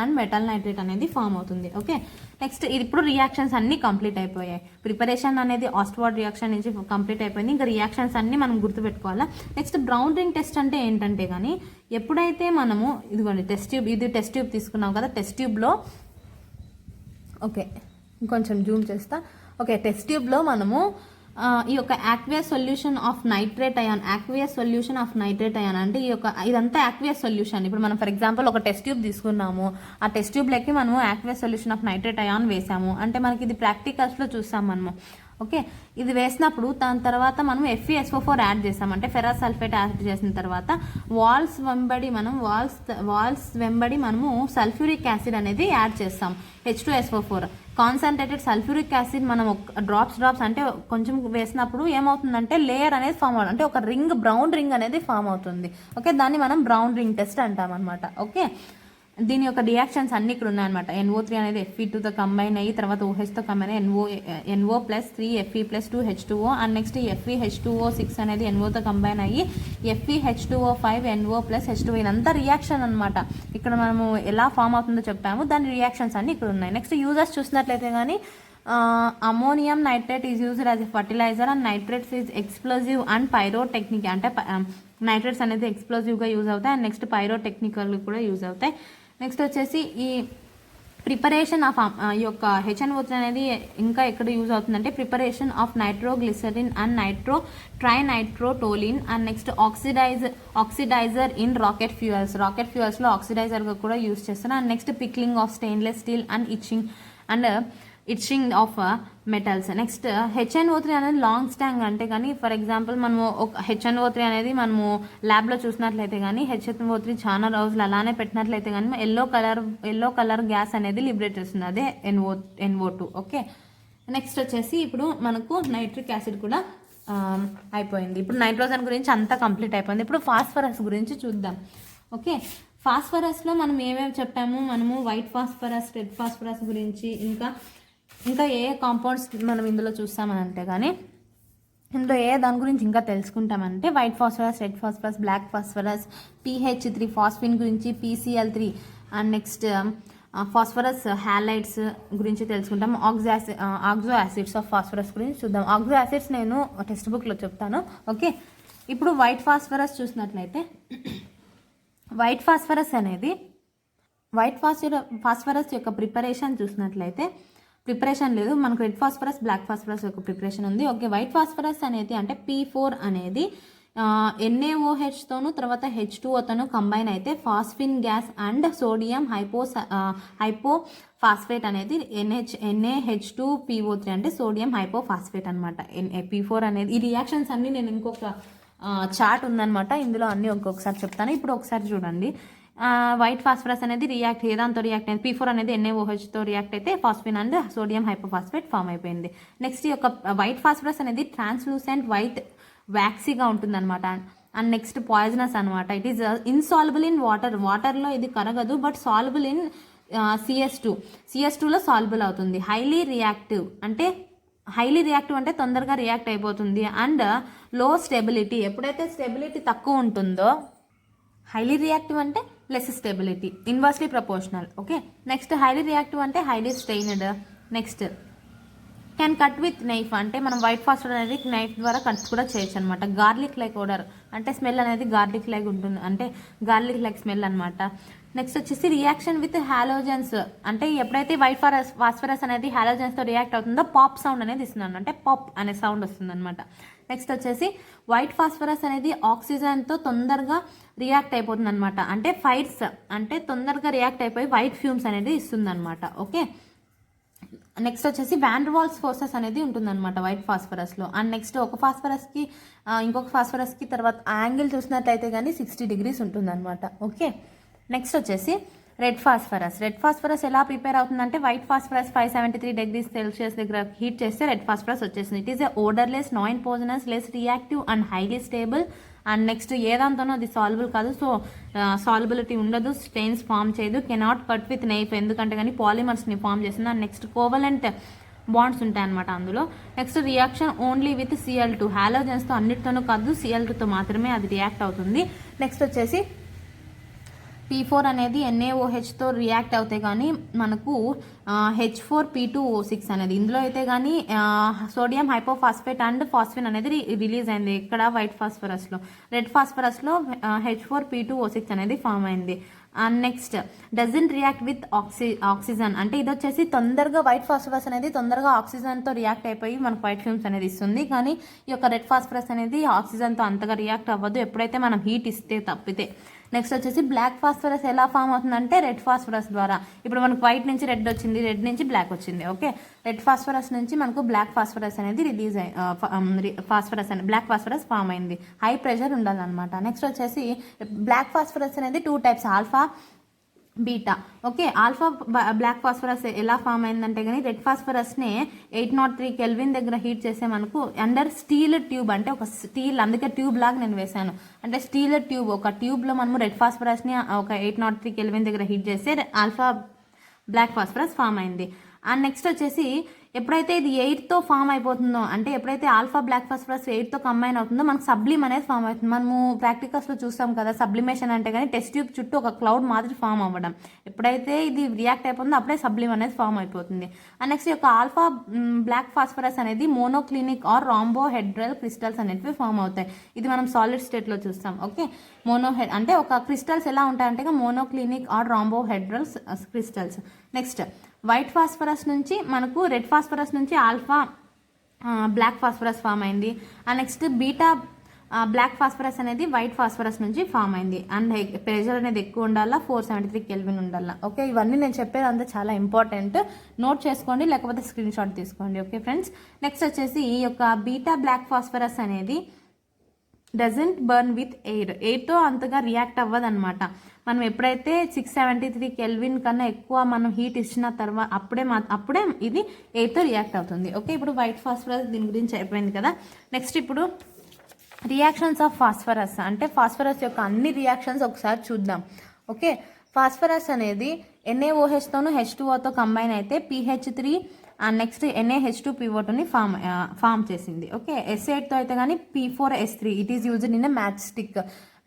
అండ్ మెటల్ నైట్రేట్ అనేది ఫామ్ అవుతుంది. ఓకే, నెక్స్ట్ ఇప్పుడు రియాక్షన్స్ అన్నీ కంప్లీట్ అయిపోయాయి. ప్రిపరేషన్ అనేది ఆస్ట్వాల్డ్ రియాక్షన్ నుంచి కంప్లీట్ అయిపోయింది. ఇంకా రియాక్షన్స్ అన్నీ మనం గుర్తుపెట్టుకోవాలా. నెక్స్ట్ బ్రౌన్ రింగ్ టెస్ట్ అంటే ఏంటంటే కానీ ఎప్పుడైతే మనము ఇదిగోండి టెస్ట్ ట్యూబ్ తీసుకున్నాం కదా, టెస్ట్ ట్యూబ్లో ఓకే ఇంకొంచెం జూమ్ చేస్తా. ఓకే, టెస్ట్ ట్యూబ్లో మనము ఈ యొక్క aqueous solution of nitrate ion అంటే ఈ యొక్క ఇదంతా యాక్వియస్ సొల్యూషన్. ఇప్పుడు మనం ఫర్ ఎగ్జాంపుల్ ఒక టెస్ట్ ట్యూబ్ తీసుకున్నాము, ఆ టెస్ట్ ట్యూబ్లోకి మనము aqueous solution of nitrate ion వేసాము అంటే మనకి ఇది ప్రాక్టికల్స్లో చూస్తాం మనము. ఓకే, ఇది వేసినప్పుడు దాని తర్వాత మనం FeSO4 యాడ్ చేస్తామంటే ఫెరస్ సల్ఫేట్ యాడ్ చేసిన తర్వాత వాల్స్ వెంబడి మనము సల్ఫ్యూరిక్ యాసిడ్ అనేది యాడ్ చేస్తాం, H2SO4. కాన్సన్ట్రేటెడ్ సల్ఫ్యూరిక్ యాసిడ్ మనం డ్రాప్స్ అంటే కొంచెం వేసినప్పుడు ఏమవుతుందంటే లేయర్ అనేది ఫామ్ అవుతుంది, అంటే ఒక రింగ్, బ్రౌన్ రింగ్ అనేది ఫామ్ అవుతుంది. ఓకే, దాన్ని మనం బ్రౌన్ రింగ్ టెస్ట్ అంటాం అనమాట. ఓకే, దీని యొక్క రియాక్షన్స్ అన్ని ఇక్కడ ఉన్నాయన్నమాట. NO3 అనేది Fe2తో కంబైన్ అయ్యి తర్వాత OHతో కంబైన్ అయ్యి NO+3 Fe+2 H2O and next FeH2O6 అనేది NO తో కంబైన్ అయ్యి FeH2O5 NO+H2O. ఇదంతా రియాక్షన్ అనమాట. ఇక్కడ మనము ఎలా ఫామ్ అవుతుందో చెప్పాము, దాని రియాక్షన్స్ అన్ని ఇక్కడ ఉన్నాయి. నెక్స్ట్ యూజర్స్ చూసినట్లయితే కానీ ammonium nitrate is used as a fertiliser and nitrates is explosive and pyrotechnic. అంటే నైట్రేట్స్ అనేది ఎక్స్ప్లోజివ్గా యూజ్ అవుతాయి అండ్ నెక్స్ట్ పైరోటెక్నికల్ కూడా యూజ్ అవుతాయి. నెక్స్ట్ వచ్చేసి ఈ ప్రిపరేషన్ ఆఫ్ ఈ యొక్క HNO3 అనేది ఇంకా ఎక్కడ యూజ్ అవుతుందంటే preparation of nitroglycerin and trinitrotoluene and next oxidiser in rocket ఫ్యూయల్స్లో ఆక్సిడైజర్గా కూడా యూజ్ చేస్తారు. And next pickling of stainless steel and etching of metals. Next HNO3 అనేది లాంగ్ స్టాంగ్ అంటే కానీ ఫర్ ఎగ్జాంపుల్ మనము ఒక HNO3 అనేది మనము ల్యాబ్లో చూసినట్లయితే కానీ HNO3 చాలా రోజులు అలానే పెట్టినట్లయితే కానీ ఎల్లో కలర్ గ్యాస్ అనేది లిబరేట్ చేస్తుంది, అదే NO2. ఓకే, నెక్స్ట్ వచ్చేసి ఇప్పుడు మనకు నైట్రిక్ యాసిడ్ కూడా అయిపోయింది. ఇప్పుడు నైట్రోజన్ గురించి అంతా కంప్లీట్ అయిపోయింది. ఇప్పుడు ఫాస్ఫరస్ గురించి చూద్దాం. ఓకే, ఫాస్ఫరస్లో మనం ఏమేమి చెప్పాము, మనము వైట్ ఫాస్ఫరస్, రెడ్ ఫాస్ఫరస్ గురించి ఇంకా ఏ కాంపౌండ్స్ మనం ఇందులో చూస్తామని అంటే కానీ ఇందులో దాని గురించి ఇంకా తెలుసుకుంటామంటే white phosphorus, red phosphorus, black phosphorus, PH3 phosphine గురించి, PCl3 and next phosphorus halides గురించి తెలుసుకుంటాం. ఆక్సో యాసిడ్స్ ఆఫ్ ఫాస్ఫరస్ గురించి చూద్దాం. ఆక్సో యాసిడ్స్ నేను టెక్స్ట్ బుక్లో చెప్తాను. ఓకే, ఇప్పుడు వైట్ ఫాస్ఫరస్ చూసినట్లయితే వైట్ ఫాస్ఫరస్ యొక్క ప్రిపరేషన్ చూసినట్లయితే ప్రిపరేషన్ లేదు, మనకు రెడ్ ఫాస్ఫరస్, బ్లాక్ ఫాస్ఫరస్ యొక్క ప్రిపరేషన్ ఉంది. ఓకే, వైట్ ఫాస్ఫరస్ అనేది అంటే P4 అనేది NaOH తర్వాత H2Oతోను కంబైన్ అయితే ఫాస్ఫిన్ గ్యాస్ అండ్ సోడియం హైపోఫాస్ఫేట్ అనేది NaH2PO3 అంటే సోడియం హైపోఫాస్ఫేట్ అనమాట. P4 అనేది ఈ రియాక్షన్స్ అన్ని నేను ఇంకొక చార్ట్ ఉందన్నమాట, ఇందులో అన్ని ఒక్కొక్కసారి చెప్తాను. ఇప్పుడు ఒకసారి చూడండి, వైట్ ఫాస్ఫరస్ అనేది ఏదాంతో రియాక్ట్ అయింది, P4 అనేది NaOHతో రియాక్ట్ అయితే ఫాస్ఫిన్ అండ్ సోడియం హైపోఫాస్ఫేట్ ఫామ్ అయిపోయింది. నెక్స్ట్ ఈ యొక్క వైట్ ఫాస్ఫరస్ అనేది ట్రాన్స్లూసెంట్ వైట్ వ్యాక్సీగా ఉంటుందన్నమాట. అండ్ నెక్స్ట్ పాయిజనస్ అనమాట. ఇట్ ఈస్ ఇన్సాల్బుల్ ఇన్ వాటర్లో ఇది కరగదు, బట్ సాల్బుల్ ఇన్ CS2లో సాల్బుల్ అవుతుంది. హైలీ రియాక్టివ్ అంటే తొందరగా రియాక్ట్ అయిపోతుంది. అండ్ లో స్టెబిలిటీ, ఎప్పుడైతే స్టెబిలిటీ తక్కువ ఉంటుందో, హైలీ రియాక్టివ్ అంటే less stability, inversely proportional. Okay, next highly reactive అంటే highly strained. Next can cut with knife అంటే మనం వైట్ ఫాస్ఫరస్ అనేది నైఫ్ ద్వారా కట్ కూడా చేయొచ్చు అనమాట. గార్లిక్ లైక్ ఓడర్ అంటే స్మెల్ అనేది గార్లిక్ లైక్ ఉంటుంది, అంటే గార్లిక్ లైక్ స్మెల్ అనమాట. నెక్స్ట్ వచ్చేసి రియాక్షన్ విత్ హాలోజన్స్ అంటే ఎప్పుడైతే వైట్ ఫాస్ఫరస్ అనేది హాలోజన్స్తో రియాక్ట్ అవుతుందో పాప్ సౌండ్ అనేది ఇస్తున్నాను, అంటే పాప్ అనే సౌండ్ వస్తుంది అనమాట. నెక్స్ట్ వచ్చేసి వైట్ ఫాస్ఫరస్ అనేది ఆక్సిజన్తో తొందరగా రియాక్ట్ అయిపోతుంది అనమాట, అంటే ఫైర్స్ అంటే తొందరగా రియాక్ట్ అయిపోయి వైట్ ఫ్యూమ్స్ అనేది ఇస్తుంది అనమాట. ఓకే, నెక్స్ట్ వచ్చేసి వాండర్వాల్స్ ఫోర్సెస్ అనేది ఉంటుందన్నమాట వైట్ ఫాస్ఫరస్లో. అండ్ నెక్స్ట్ ఒక ఫాస్ఫరస్కి ఇంకొక ఫాస్ఫరస్కి తర్వాత యాంగిల్ చూసినట్లయితే కానీ 60 degrees ఉంటుందన్నమాట. ఓకే, నెక్స్ట్ వచ్చేసి రెడ్ ఫాస్ఫరస్ ఎలా ప్రిపేర్ అవుతుందంటే వైట్ ఫాస్ఫరస్ 573 degrees Celsius దగ్గర హీట్ చేస్తే రెడ్ ఫాస్ఫరస్ వచ్చేసింది. It is a odourless, non poisonous, less reactive and highly stable. And next ఏదాంతోనో అది సాల్బుల్ కాదు, సో సాల్బిలిటీ ఉండదు, స్టెయిన్స్ ఫామ్ చేయదు, కెనాట్ కట్ విత్ నైఫ్ ఎందుకంటే కానీ పాలిమర్స్ని ఫామ్ చేస్తుంది. అండ్ నెక్స్ట్ కోవలెంట్ బాండ్స్ ఉంటాయి అనమాట అందులో. Next reaction only with Cl2, హాలోజన్స్తో అన్నిటితోనూ కాదు Cl2తో మాత్రమే అది రియాక్ట్ అవుతుంది. నెక్స్ట్ వచ్చేసి P4 అనేది NaOHతో రియాక్ట్ అవుతే కానీ మనకు H4P2O6 అనేది ఇందులో అయితే కానీ సోడియం హైపోఫాస్ఫేట్ అండ్ ఫాస్ఫిన్ అనేది రిలీజ్ అయింది ఇక్కడ వైట్ ఫాస్ఫరస్లో. రెడ్ ఫాస్ఫరస్లో H4P2O6 అనేది ఫామ్ అయింది. And next doesn't react with oxygen అంటే ఇది వచ్చేసి తొందరగా వైట్ ఫాస్ఫరస్ అనేది తొందరగా ఆక్సిజన్తో రియాక్ట్ అయిపోయి మనకు వైట్ ఫిల్మ్స్ అనేది ఇస్తుంది. కానీ ఈ యొక్క రెడ్ ఫాస్ఫరస్ అనేది ఆక్సిజన్తో అంతగా రియాక్ట్ అవ్వదు ఎప్పుడైతే మనం హీట్ ఇస్తే తప్పితే. నెక్స్ట్ వచ్చేసి బ్లాక్ ఫాస్ఫరస్ ఎలా ఫామ్ అవుతుందంటే రెడ్ ఫాస్ఫరస్ ద్వారా. ఇప్పుడు మనకు వైట్ నుంచి రెడ్ వచ్చింది, రెడ్ నుంచి బ్లాక్ వచ్చింది. ఓకే, రెడ్ ఫాస్ఫరస్ నుంచి మనకు బ్లాక్ ఫాస్ఫరస్ అనేది రిలీజ్ ఫాస్ఫరస్ అని బ్లాక్ ఫాస్ఫరస్ ఫామ్ అయింది. హై ప్రెషర్ ఉండాలన్నమాట. నెక్స్ట్ వచ్చేసి బ్లాక్ ఫాస్ఫరస్ అనేది 2 types, alpha beta. Okay, alpha black phosphorus ఎలా ఫామ్ అయిందంటే కానీ రెడ్ ఫాస్ఫరస్ని 803 కెల్విన్ దగ్గర హీట్ చేసే మనకు అండర్ స్టీల్ ట్యూబ్, అంటే ఒక స్టీల్, అందుకే ట్యూబ్ లాగా నేను వేశాను, అంటే స్టీల్ ట్యూబ్, ఒక ట్యూబ్లో మనము రెడ్ ఫాస్ఫరస్ని ఒక 803 కెల్విన్ దగ్గర హీట్ చేస్తే ఆల్ఫా బ్లాక్ ఫాస్ఫరస్ ఫామ్ అయింది. అండ్ నెక్స్ట్ వచ్చేసి ఎప్పుడైతే ఇది 8తో ఫామ్ అయిపోతుందో, అంటే ఎప్పుడైతే ఆల్ఫా బ్లాక్ ఫాస్ఫరస్ 8తో కంబైన్ అవుతుందో మనకు సబ్లిమ్ అనేది ఫామ్ అవుతుంది. మనము ప్రాక్టికల్స్లో చూస్తాం కదా, సబ్లిమేషన్ అంటే కానీ టెస్ట్ ట్యూబ్ చుట్టూ ఒక క్లౌడ్ మాదిరి ఫామ్ అవ్వడం. ఎప్పుడైతే ఇది రియాక్ట్ అయిపోతుందో అప్పుడే సబ్లిమ్ అనేది ఫామ్ అయిపోతుంది. అండ్ నెక్స్ట్ యొక్క ఆల్ఫా బ్లాక్ ఫాస్ఫరస్ అనేది మోనోక్లినిక్ ఆర్ రాంబోహెడ్రల్ క్రిస్టల్స్ అనేవి ఫామ్ అవుతాయి. ఇది మనం సాలిడ్ స్టేట్లో చూస్తాం. ఓకే, అంటే ఒక క్రిస్టల్స్ ఎలా ఉంటాయంటే monoclinic or rhombohedral crystals. Next white phosphorus నుంచి మనకు రెడ్ ఫాస్ఫరస్ నుంచి ఆల్ఫా బ్లాక్ ఫాస్ఫరస్ ఫామ్ అయింది. And next beta black phosphorus అనేది వైట్ ఫాస్ఫరస్ నుంచి ఫామ్ అయింది. అండ్ ప్రెషర్ అనేది ఎక్కువ ఉండాలా, 473 కెల్విన్ ఉండాలా. ఓకే, ఇవన్నీ నేను చెప్పేది అంతా చాలా ఇంపార్టెంట్, నోట్ చేసుకోండి లేకపోతే స్క్రీన్ షాట్ తీసుకోండి. ఓకే ఫ్రెండ్స్, నెక్స్ట్ వచ్చేసి ఈ యొక్క బీటా బ్లాక్ ఫాస్ఫరస్ అనేది డజంట్ బర్న్ విత్ ఎయిర్తో అంతగా రియాక్ట్ అవ్వదు అనమాట. మనం ఎప్పుడైతే 673 కెల్విన్ కన్నా ఎక్కువ మనం హీట్ ఇచ్చిన తర్వాత అప్పుడే ఇది ఎయిర్తో రియాక్ట్ అవుతుంది. ఓకే, ఇప్పుడు వైట్ ఫాస్ఫరస్ దీని గురించి అయిపోయింది కదా. నెక్స్ట్ ఇప్పుడు రియాక్షన్స్ ఆఫ్ ఫాస్ఫరస్, అంటే ఫాస్ఫరస్ యొక్క అన్ని రియాక్షన్స్ ఒకసారి చూద్దాం. ఓకే, ఫాస్ఫరస్ అనేది NaOHతోను H2Oతో కంబైన్ అయితే pH3 అండ్ నెక్స్ట్ NaH2PO2ని ఫామ్ చేసింది. ఓకే, S8తో అయితే కానీ P4S3 it is used in match stick.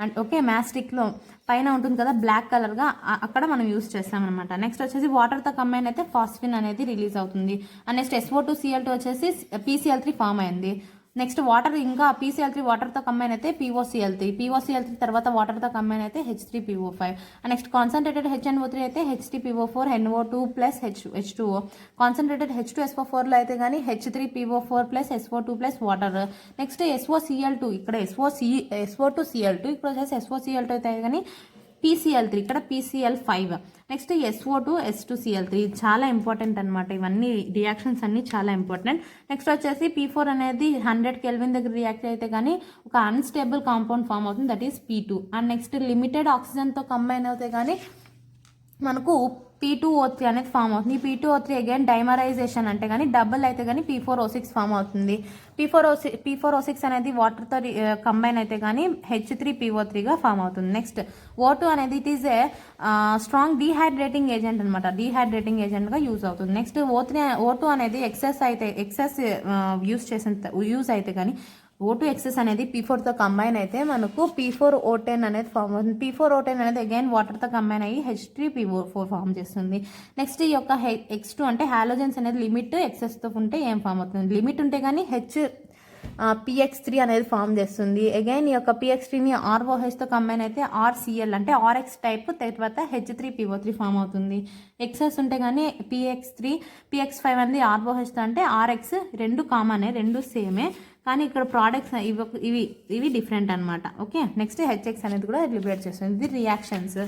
And okay, match స్టిక్లో పైన ఉంటుంది కదా బ్లాక్ కలర్గా, అక్కడ మనం యూజ్ చేస్తామన్నమాట. నెక్స్ట్ వచ్చేసి వాటర్తో కంబైన్ అయితే ఫాస్ఫిన్ అనేది రిలీజ్ అవుతుంది. అండ్ నెక్స్ట్ SO2Cl2 వచ్చేసి PCl3 ఫామ్ అయింది. నెక్స్ట్ వాటర్ ఇంకా PCl3 వాటర్తో కంబైన్ అయితే POCl3 తర్వాత వాటర్తో కంబైన్ అయితే H3PO5. నెక్స్ట్ కాన్సన్ట్రేటెడ్ HNO3 అయితే H3PO4 NO2 plus H2O. Concentrated H2SO4లో అయితే కానీ H3PO4 plus SO2 plus water. Next SOCl2, ఇక్కడ SO2Cl2, ఇక్కడ వచ్చేసి SOCl2 అయితే కానీ PCl3, ఇక్కడ PCl5. నెక్స్ట్ SO2 H2Cl3, చాలా ఇంపార్టెంట్ అనమాట. ఇవన్నీ రియాక్షన్స్ అన్నీ చాలా ఇంపార్టెంట్. నెక్స్ట్ వచ్చేసి P4 అనేది 100 కెల్విన్ దగ్గర రియాక్ట్ అయితే కానీ ఒక అన్స్టేబుల్ కాంపౌండ్ ఫామ్ అవుతుంది, that is P2. And next limited ఆక్సిజన్తో కంబైన్ అవుతే కానీ మనకు P2O3 అనేది ఫామ్ అవుతుంది. P2O3 అగైన్ డైమరైజేషన్ అంటే కానీ డబుల్ అయితే కానీ P4O6 ఫామ్ అవుతుంది. P4O6 అనేది వాటర్తో కంబైన్ అయితే కానీ H3PO3గా ఫామ్ అవుతుంది. నెక్స్ట్ O2 అనేది it is a strong dehydrating agent అనమాట, డీహైడ్రేటింగ్ ఏజెంట్గా యూజ్ అవుతుంది. నెక్స్ట్ O2 అనేది ఎక్సెస్ యూజ్ అయితే కానీ O2 ఎక్సెస్ అనేది P4తో కంబైన్ అయితే మనకు P4O10 అనేది ఫామ్ అవుతుంది. P4O10 అనేది అగైన్ వాటర్తో కంబైన్ అయ్యి H3PO4 ఫామ్ చేస్తుంది. నెక్స్ట్ ఈ యొక్క X2 అంటే హాలోజన్స్ అనేది లిమిట్ ఎక్సెస్తో ఉంటే ఏం ఫామ్ అవుతుంది, లిమిట్ ఉంటే కానీ PX3 అనేది ఫామ్ చేస్తుంది. అగైన్ ఈ యొక్క PX3ని ROHతో కంబైన్ అయితే RCl అంటే RX టైప్ తర్వాత H3PO3 ఫామ్ అవుతుంది. ఎక్సెస్ ఉంటే కానీ PX5 అనేది ROHతో అంటే RX, రెండు కామనే, రెండు సేమే, కానీ ఇక్కడ ప్రోడక్ట్స్ ఇవి డిఫరెంట్ అనమాట. ఓకే, నెక్స్ట్ HX అనేది కూడా లిబరేట్ చేస్తుంది. ఇది రియాక్షన్స్.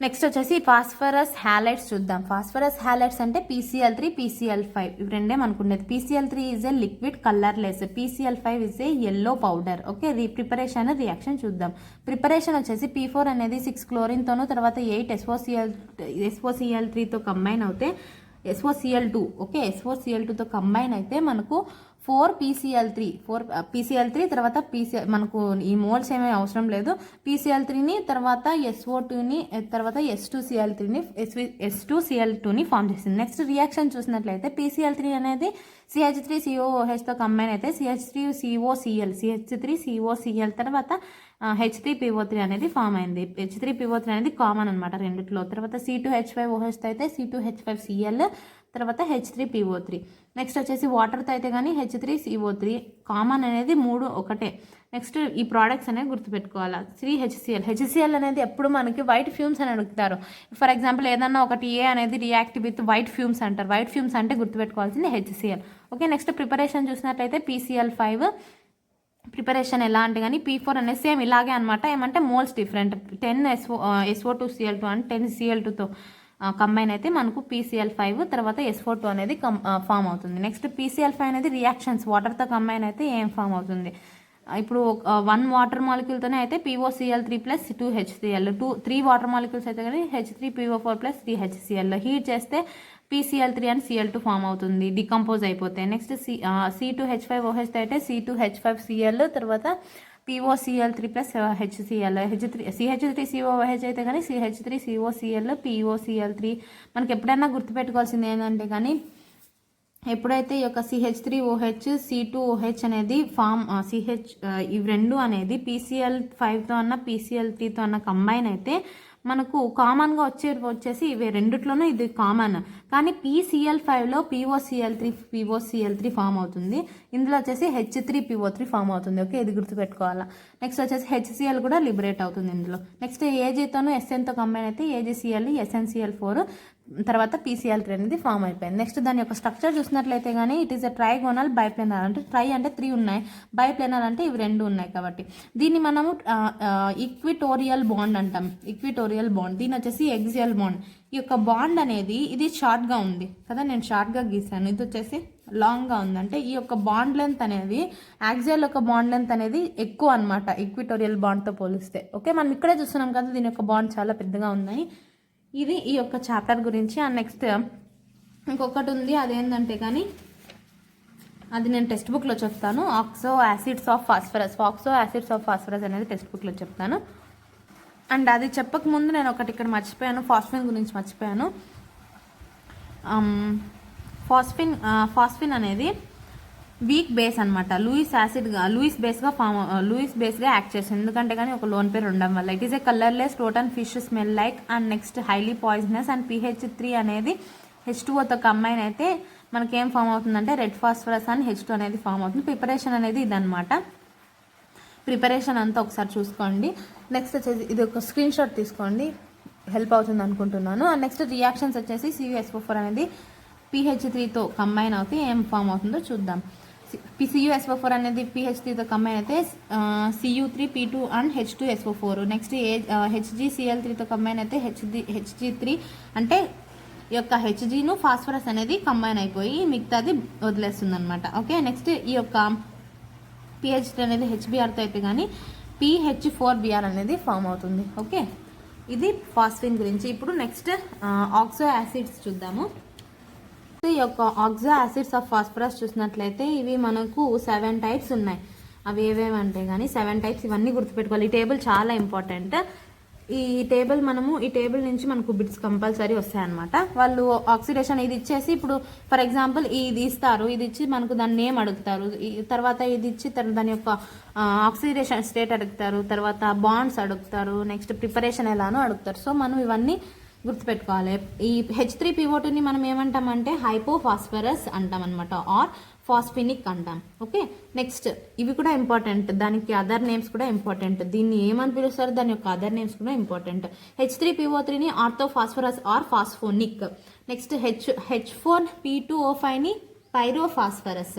నెక్స్ట్ వచ్చేసి ఫాస్ఫరస్ హ్యాలైడ్స్ చూద్దాం. ఫాస్ఫరస్ హ్యాలైడ్స్ అంటే PCl3, PCl5 ఇవి రెండే మనకుండేది. PCl3 is a liquid colourless, PCl5 is a yellow powder. Okay, preparation reaction చూద్దాం. ప్రిపరేషన్ వచ్చేసి P4 అనేది 6 క్లోరిన్తోను తర్వాత 8 SOCl3తో కంబైన్ అవుతే SOCl2. ఓకే, SOCl2తో కంబైన్ అయితే మనకు 4 PCl3 తర్వాత మనకు ఈ మోల్స్ ఏమీ అవసరం లేదు. PCl3ని తర్వాత SO2ని తర్వాత S2Cl2ని ఫామ్ చేస్తుంది. నెక్స్ట్ రియాక్షన్ చూసినట్లయితే PCl3 అనేది CH3COOHతో కంబైన్ అయితే CH3COCl తర్వాత H3PO3 అనేది ఫామ్ అయింది. H3PO3 అనేది కామన్ అనమాట రెండిట్లో. తర్వాత C2H5OH అయితే C2H5Cl తర్వాత H3PO3. నెక్స్ట్ వచ్చేసి వాటర్తో అయితే కానీ H3CO3 కామన్ అనేది 3 ఒకటే. నెక్స్ట్ ఈ ప్రోడక్ట్స్ అనేవి గుర్తుపెట్టుకోవాలి. 3HCl. HCl అనేది ఎప్పుడు మనకి వైట్ ఫ్యూమ్స్ అని అడుగుతారు. ఫర్ ఎగ్జాంపుల్ ఏదన్నా ఒకటి A అనేది రియాక్ట్ విత్ వైట్ ఫ్యూమ్స్ అంటారు. వైట్ ఫ్యూమ్స్ అంటే గుర్తుపెట్టుకోవాల్సింది HCl. ఓకే, నెక్స్ట్ ప్రిపరేషన్ చూసినట్లయితే PCl5 ప్రిపరేషన్ ఎలా అంటే కానీ P4 అనేది సేమ్ ఇలాగే అనమాట. ఏమంటే మోల్స్ డిఫరెంట్. 10 SO2Cl2 అండ్ 10 Cl2తో కంబైన్ అయితే మనకు PCl5 తర్వాత SO2 అనేది ఫామ్ అవుతుంది. నెక్స్ట్ PCl5 అనేది రియాక్షన్స్ వాటర్తో కంబైన్ అయితే ఏం ఫామ్ అవుతుంది. ఇప్పుడు 1 వాటర్ మాలిక్యూల్తోనే అయితే POCl3 plus 2HCl, 3 water molecules అయితే కానీ H3PO4 ప్లస్ 3HCl. హీట్ చేస్తే PCl3 అండ్ Cl2 ఫామ్ అవుతుంది, డికంపోజ్ అయిపోతాయి. నెక్స్ట్ C2H5OH అయితే C2H5Cl తర్వాత POCl3 ప్లస్ HCl, CH3COOH అయితే కానీ CH3COCl POCl3. మనకి ఎప్పుడైనా గుర్తుపెట్టుకోవాల్సింది ఏంటంటే కానీ ఎప్పుడైతే ఈ యొక్క CH3OH C2OH అనేది ఫామ్ ఇవి రెండు అనేది PCl5తో అన్న PCl3తో అన్న కంబైన్ అయితే మనకు కామన్గా వచ్చేసి ఇవి రెండిట్లోనూ ఇది కామన్. కానీ PCl5లో POCl3 ఫామ్ అవుతుంది. ఇందులో వచ్చేసి H3PO3 ఫామ్ అవుతుంది. ఓకే, ఇది గుర్తుపెట్టుకోవాలా. నెక్స్ట్ వచ్చేసి HCl కూడా లిబరేట్ అవుతుంది ఇందులో. నెక్స్ట్ Agతోనూ SNతో కంబైన్ అయితే AgCl SnCl4 తర్వాత PCl3 అనేది ఫామ్ అయిపోయింది. నెక్స్ట్ దాని యొక్క స్ట్రక్చర్ చూసినట్లయితే కానీ ఇట్ ఈస్ ఎ ట్రైగోనల్ బైప్లేనర్. అంటే ట్రై అంటే 3 ఉన్నాయి, బైప్లేనర్ అంటే ఇవి 2 ఉన్నాయి కాబట్టి దీన్ని మనము ఈక్విటోరియల్ బాండ్ అంటాం. Equatorial bond. దీని వచ్చేసి ఎక్సియల్ బాండ్. ఈ యొక్క బాండ్ అనేది ఇది షార్ట్గా ఉంది కదా, నేను షార్ట్గా గీసాను, ఇది వచ్చేసి లాంగ్గా ఉంది. అంటే ఈ యొక్క బాండ్ లెంత్ అనేది యాక్సియల్ యొక్క బాండ్ లెంత్ అనేది ఎక్కువ అనమాట ఈక్విటోరియల్ బాండ్తో పోలిస్తే. ఓకే, మనం ఇక్కడే చూస్తున్నాం కదా దీని యొక్క బాండ్ చాలా పెద్దగా ఉందని. ఇది ఈ యొక్క చాప్టర్ గురించి. అండ్ నెక్స్ట్ ఇంకొకటి ఉంది, అదేంటంటే కానీ అది నేను టెక్స్ట్ బుక్లో చెప్తాను. ఆక్సో యాసిడ్స్ ఆఫ్ ఫాస్ఫరస్ అనేది టెక్స్ట్ బుక్లో చెప్తాను. అండ్ అది చెప్పకముందు నేను ఒకటి ఇక్కడ మర్చిపోయాను, ఫాస్ఫిన్ గురించి మర్చిపోయాను. ఫాస్ఫిన్ అనేది వీక్ బేస్ అనమాట. లూయిస్ బేస్గా యాక్ట్ చేస్తుంది. ఎందుకంటే కానీ ఒక లోన్ పేరు ఉండడం వల్ల. It is A colourless rotten fish smell like. And next highly poisonous. And pH3 అనేది H2Oతో కంబైన్ అయితే మనకేం ఫామ్ అవుతుందంటే రెడ్ ఫాస్ఫరస్ అండ్ H2 అనేది ఫామ్ అవుతుంది. ప్రిపరేషన్ అనేది ఇదనమాట. ప్రిపరేషన్ అంతా ఒకసారి చూసుకోండి. నెక్స్ట్ వచ్చేసి ఇది ఒక స్క్రీన్ షాట్ తీసుకోండి, హెల్ప్ అవుతుంది అనుకుంటున్నాను. అండ్ నెక్స్ట్ రియాక్షన్స్ వచ్చేసి CuSO4 అనేది pH3తో కంబైన్ అవుతే ఏం ఫామ్ అవుతుందో చూద్దాం. CuSO4 అనేది pH3తో కంబైన్ అయితే Cu3P2 and H2SO4. Next HgCl3తో combine అయితే Hg3 అంటే ఈ యొక్క Hgను ఫాస్ఫరస్ అనేది కంబైన్ అయిపోయి మిగతాది వదిలేస్తుంది అనమాట. ఓకే, నెక్స్ట్ ఈ యొక్క pH3 అనేది HBrతో అయితే కానీ PH4Br అనేది ఫామ్ అవుతుంది. ఓకే, ఇది ఫాస్ఫిన్ గురించి. ఇప్పుడు నెక్స్ట్ ఆక్సో యాసిడ్స్ చూద్దాము. ఈ యొక్క ఆక్సో యాసిడ్స్ ఆఫ్ ఫాస్ఫరస్ చూసినట్లయితే ఇవి మనకు 7 టైప్స్ ఉన్నాయి. అవి ఏవేమంటే కానీ 7 టైప్స్, ఇవన్నీ గుర్తుపెట్టుకోవాలి. ఈ టేబుల్ చాలా ఇంపార్టెంట్. ఈ టేబుల్ నుంచి మనకు బిట్స్ కంపల్సరీ వస్తాయన్నమాట. వాళ్ళు ఆక్సిడేషన్ ఇది ఇచ్చేసి ఇప్పుడు ఫర్ ఎగ్జాంపుల్ ఇది ఇస్తారు, ఇది ఇచ్చి మనకు దాని నేమ్ అడుగుతారు, తర్వాత ఇది ఇచ్చి దాని యొక్క ఆక్సిడేషన్ స్టేట్ అడుగుతారు, తర్వాత బాండ్స్ అడుగుతారు, నెక్స్ట్ ప్రిపరేషన్ ఎలానో అడుగుతారు. సో మనం ఇవన్నీ గుర్తుపెట్టుకోవాలి. ఈ H3PO2ని మనం ఏమంటామంటే హైపోఫాస్ఫరస్ అంటాం అనమాట, ఆర్ ఫాస్ఫినిక్ అంటాం. ఓకే, నెక్స్ట్ ఇవి కూడా ఇంపార్టెంట్, దానికి అదర్ నేమ్స్ కూడా ఇంపార్టెంట్. దీన్ని ఏమని పిలుస్తారు, దాని యొక్క అదర్ నేమ్స్ కూడా ఇంపార్టెంట్. H3PO3ని ఆర్థోఫాస్ఫరస్ ఆర్ ఫాస్ఫోనిక్. నెక్స్ట్ H4P2O5ని పైరోఫాస్ఫరస్.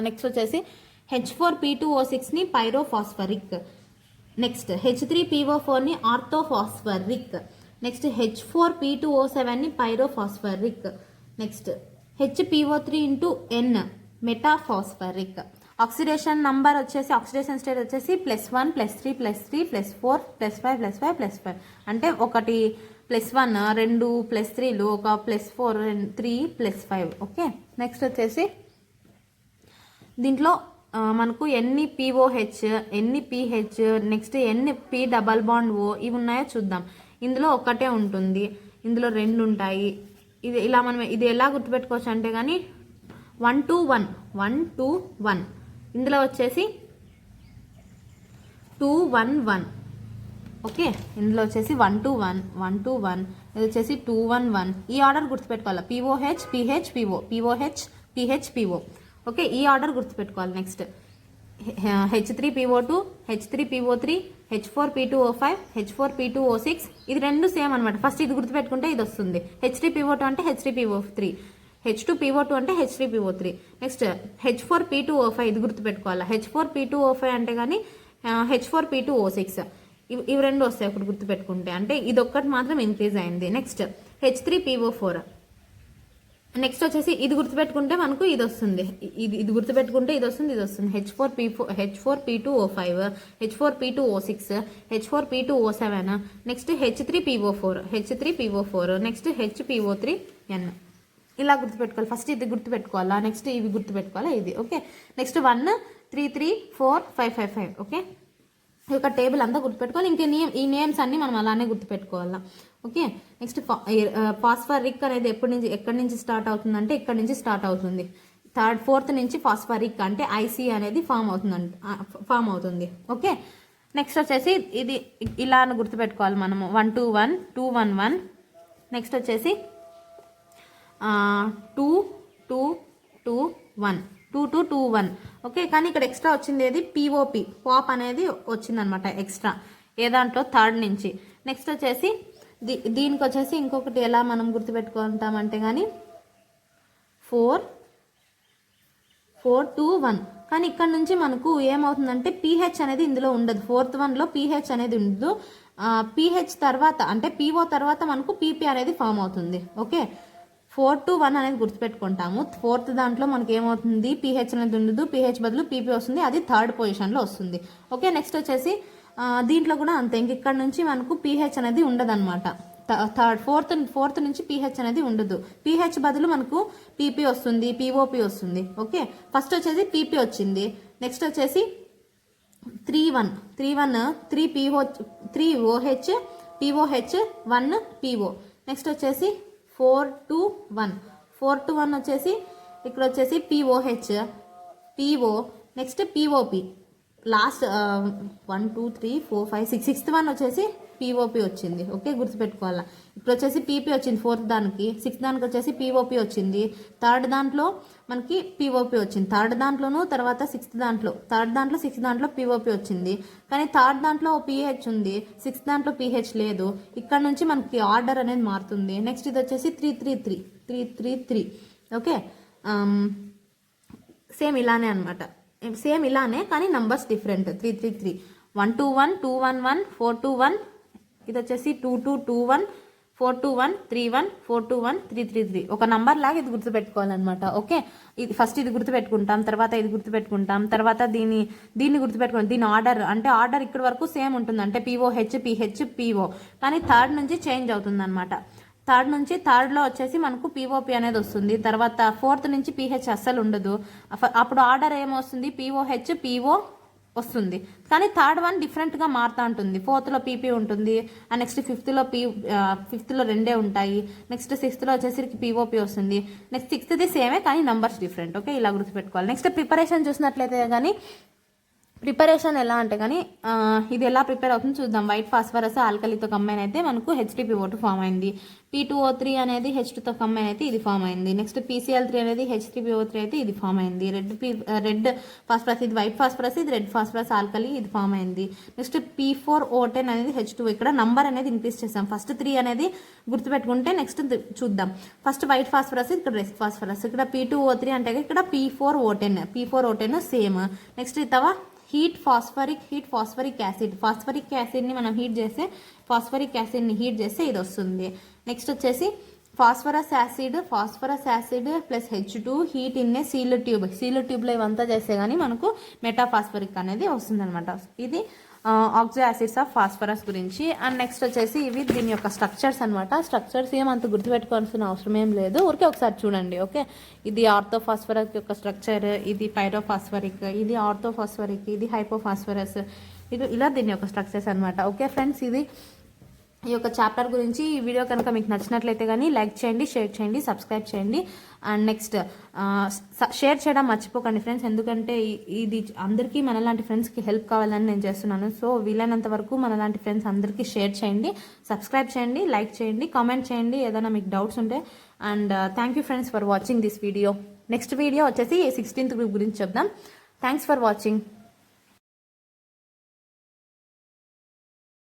నెక్స్ట్ వచ్చేసి H4P2O6ని పైరోఫాస్ఫరిక్. నెక్స్ట్ H3PO4ని ఆర్థోఫాస్ఫరిక్. నెక్స్ట్ H4P2O7ని pyrophosphoric. Next HPO3 metaphosphoric. Oxidation number వచ్చేసి ఆక్సిడేషన్ స్టేట్ వచ్చేసి +1 +3 +3 +4 +5 +5 +5. అంటే ఒకటి +1 2 +3లు, ఒక +4 3 +5. ఓకే, నెక్స్ట్ వచ్చేసి దీంట్లో మనకు ఎన్ని POH ఎన్ని PH నెక్స్ట్ ఎన్ని P డబల్ బాండ్ O ఇవి ఉన్నాయో చూద్దాం. ఇందులో ఒకటే ఉంటుంది, ఇందులో 2 ఉంటాయి. ఇది ఇలా మనం ఇది ఎలా గుర్తుపెట్టుకోవచ్చు అంటే కానీ 1 to 1 ఇందులో వచ్చేసి 2 1 1. ఓకే, ఇందులో వచ్చేసి 1 to 1 ఇది వచ్చేసి 2 1 1. ఈ ఆర్డర్ గుర్తుపెట్టుకోవాలి. POH PH PO POH PH PO. Okay, ఈ ఆర్డర్ గుర్తుపెట్టుకోవాలి. Next H3PO2 H3PO3 H4P2O5 H4P2O6. ఇది 2 సేమ్ అనమాట. ఫస్ట్ ఇది గుర్తుపెట్టుకుంటే ఇది వస్తుంది. H3PO2 అంటే H3PO3, H2PO2 అంటే H3PO3. నెక్స్ట్ H4P2O5 ఇది గుర్తుపెట్టుకోవాలి. H4P2O5 అంటే కానీ H4P2O6 ఇవి రెండు వస్తాయి ఒకటి గుర్తుపెట్టుకుంటే, అంటే ఇది ఒక్కటి మాత్రం ఇంక్రీజ్ అయింది. Next H3PO4. నెక్స్ట్ వచ్చేసి ఇది గుర్తుపెట్టుకుంటే మనకు ఇది వస్తుంది, ఇది గుర్తుపెట్టుకుంటే ఇది వస్తుంది, H4P2O5, H4P2O6, H4P2O7, next H3PO4, next HPO3N. ఇలా గుర్తుపెట్టుకోవాలి. ఫస్ట్ ఇది గుర్తుపెట్టుకోవాలా, నెక్స్ట్ ఇవి గుర్తుపెట్టుకోవాలా ఇది. Okay, next 1 3 3 4 5 5 5. ఓకే, ఈ యొక్క టేబుల్ అంతా గుర్తుపెట్టుకోవాలి. ఇంక ఈ నేమ్స్ అన్ని మనం అలానే గుర్తుపెట్టుకోవాలా. ఓకే, నెక్స్ట్ ఫాస్ఫరిక్ అనేది ఎక్కడి నుంచి స్టార్ట్ అవుతుందంటే ఇక్కడ నుంచి స్టార్ట్ అవుతుంది. 3rd 4th నుంచి ఫాస్ఫరిక్ అంటే ఐసీ అనేది ఫామ్ అవుతుంది. ఓకే, నెక్స్ట్ వచ్చేసి ఇది ఇలా గుర్తుపెట్టుకోవాలి మనము. 1 2 1 2 1 1. నెక్స్ట్ వచ్చేసి 2 2 2 1 2 2 2 1. ఓకే, కానీ ఇక్కడ ఎక్స్ట్రా వచ్చింది ఏది, పాప్ అనేది వచ్చిందనమాట ఎక్స్ట్రా ఏ దాంట్లో 3rd నుంచి. నెక్స్ట్ వచ్చేసి దీనికి వచ్చేసి ఇంకొకటి ఎలా మనం గుర్తుపెట్టుకుంటామంటే కానీ 4 4 2 1. కానీ ఇక్కడ నుంచి మనకు ఏమవుతుందంటే పీహెచ్ అనేది ఇందులో ఉండదు. 4th 1లో పీహెచ్ అనేది ఉండదు. పీహెచ్ తర్వాత అంటే PO తర్వాత మనకు PP అనేది ఫామ్ అవుతుంది. ఓకే, 4 to 1 అనేది గుర్తుపెట్టుకుంటాము. 4th దాంట్లో మనకి ఏమవుతుంది, పీహెచ్ అనేది ఉండదు, పీహెచ్ బదులు PP వస్తుంది, అది 3rd పొజిషన్లో వస్తుంది. ఓకే, నెక్స్ట్ వచ్చేసి దీంట్లో కూడా అంతే, ఇంక ఇక్కడ నుంచి మనకు పీహెచ్ అనేది ఉండదు అనమాట. 4th నుంచి పీహెచ్ అనేది ఉండదు. పీహెచ్ బదులు మనకు PP వస్తుంది, POP వస్తుంది. ఓకే, ఫస్ట్ వచ్చేసి PP వచ్చింది. నెక్స్ట్ వచ్చేసి 3 1 3 1 3 OH POH 1 PO. నెక్స్ట్ వచ్చేసి 4 2 1 4 to 1 వచ్చేసి ఇక్కడ వచ్చేసి POH PO, next POP. Last 1 2 3 4 5 6 6th 1 వచ్చేసి POP వచ్చింది. ఓకే, గుర్తుపెట్టుకోవాలా. ఇప్పుడు వచ్చేసి PP వచ్చింది 4th దానికి, 6th దానికి వచ్చేసి POP వచ్చింది, 3rd దాంట్లో మనకి POP వచ్చింది, 3rd దాంట్లోనూ తర్వాత 6th దాంట్లో 3rd దాంట్లో 6th దాంట్లో POP వచ్చింది. కానీ 3rd దాంట్లో PH ఉంది, 6th దాంట్లో PH లేదు. ఇక్కడ నుంచి మనకి ఆర్డర్ అనేది మారుతుంది. నెక్స్ట్ ఇది వచ్చేసి 3 3 3 3 3 3. ఓకే, సేమ్ ఇలానే అనమాట, సేమ్ ఇలానే కానీ నంబర్స్ డిఫరెంట్. 3 3 3 1 2 1 2 1 1 4 2 1. ఇది వచ్చేసి 2 2 2 1 4 2 1 3 1 4 2 1 3 3 3. ఒక నంబర్ లాగా ఇది గుర్తుపెట్టుకోవాలన్నమాట. ఓకే, ఇది ఫస్ట్ ఇది గుర్తుపెట్టుకుంటాం, తర్వాత ఇది గుర్తుపెట్టుకుంటాం, తర్వాత దీన్ని గుర్తుపెట్టుకుంటాం. దీని ఆర్డర్ అంటే ఆర్డర్ ఇక్కడ వరకు సేమ్ ఉంటుంది, అంటే POH PH PO. కానీ 3rd నుంచి చేంజ్ అవుతుంది అనమాట. 3rd నుంచి 3rdలో వచ్చేసి మనకు POP అనేది వస్తుంది. తర్వాత 4th నుంచి PH అస్సలు ఉండదు. అప్పుడు ఆర్డర్ ఏమొస్తుంది, POH PO వస్తుంది. కానీ 3rd 1 డిఫరెంట్గా మారుతూ ఉంటుంది. 4thలో PP ఉంటుంది, నెక్స్ట్ 5thలో రెండే ఉంటాయి. నెక్స్ట్ 6thలో వచ్చేసరికి POP వస్తుంది. నెక్స్ట్ 6thది సేమే కానీ నంబర్స్ డిఫరెంట్. ఓకే, ఇలా గుర్తుపెట్టుకోవాలి. నెక్స్ట్ ప్రిపరేషన్ చూసినట్లయితే కానీ ప్రిపరేషన్ ఎలా అంటే కానీ ఇది ఎలా ప్రిపేర్ అవుతుంది చూద్దాం. వైట్ ఫాస్ఫరస్ ఆల్కలీతో కంబైన్ అయితే మనకు H3PO2 ఫామ్ అయింది. P2O3 అనేది H2తో కంబైన్ అయితే ఇది ఫామ్ అయింది. నెక్స్ట్ PCl3 అనేది H3PO3 అయితే ఇది ఫామ్ అయింది. రెడ్ ఫాస్ఫరస్ ఇది వైట్ ఫాస్ఫరస్, ఇది రెడ్ ఫాస్ఫరస్ ఆల్కలీ ఇది ఫామ్ అయింది. నెక్స్ట్ P4O10 అనేది H2. ఇక్కడ నంబర్ అనేది ఇంక్రీజ్ చేసాం. ఫస్ట్ 3 అనేది గుర్తుపెట్టుకుంటే నెక్స్ట్ చూద్దాం. ఫస్ట్ వైట్ ఫాస్ఫరస్, ఇక్కడ రెడ్ ఫాస్ఫరస్, ఇక్కడ P2O3 అంటే ఇక్కడ P4O10 సేమ్. నెక్స్ట్ ఇతవా హీట్ ఫాస్ఫరిక్ యాసిడ్ని మనం హీట్ చేస్తే ఇది వస్తుంది. నెక్స్ట్ వచ్చేసి phosphorous acid plus H2 heat in a sealed ట్యూబ్లో ఇవంతా చేస్తే కానీ మనకు మెటాఫాస్ఫరిక్ అనేది వస్తుంది అనమాట. ఇది ఆక్సో యాసిడ్స్ ఆఫ్ ఫాస్ఫరస్ గురించి. అండ్ నెక్స్ట్ వచ్చేసి ఇవి దీని యొక్క స్ట్రక్చర్స్ అనమాట. స్ట్రక్చర్స్ ఏమంత గుర్తుపెట్టుకోవాల్సిన అవసరం ఏం లేదు, ఊరికే ఒకసారి చూడండి. ఓకే, ఇది ఆర్థోఫాస్ఫరస్ యొక్క స్ట్రక్చర్, ఇది పైరోఫాస్ఫరిక్, ఇది ఆర్థోఫాస్ఫరిక్, ఇది హైపోఫాస్ఫరస్, ఇది ఇలా దీని యొక్క స్ట్రక్చర్స్ అనమాట. ఓకే ఫ్రెండ్స్, ఇది ఈ యొక్క చాప్టర్ గురించి. ఈ వీడియో కనుక మీకు నచ్చినట్లయితే కానీ లైక్ చేయండి, షేర్ చేయండి, సబ్స్క్రైబ్ చేయండి. అండ్ నెక్స్ట్ షేర్ చేయడం మర్చిపోకండి ఫ్రెండ్స్, ఎందుకంటే ఇది అందరికీ మనలాంటి ఫ్రెండ్స్కి హెల్ప్ కావాలని నేను చేస్తున్నాను. సో వీలైనంత వరకు మనలాంటి ఫ్రెండ్స్ అందరికీ షేర్ చేయండి, సబ్స్క్రైబ్ చేయండి, లైక్ చేయండి, కామెంట్ చేయండి ఏదైనా మీకు డౌట్స్ ఉంటే. And thank you friends for watching this video. Next video వచ్చేసి 16th గ్రూప్ గురించి చెప్దాం. Thanks for watching.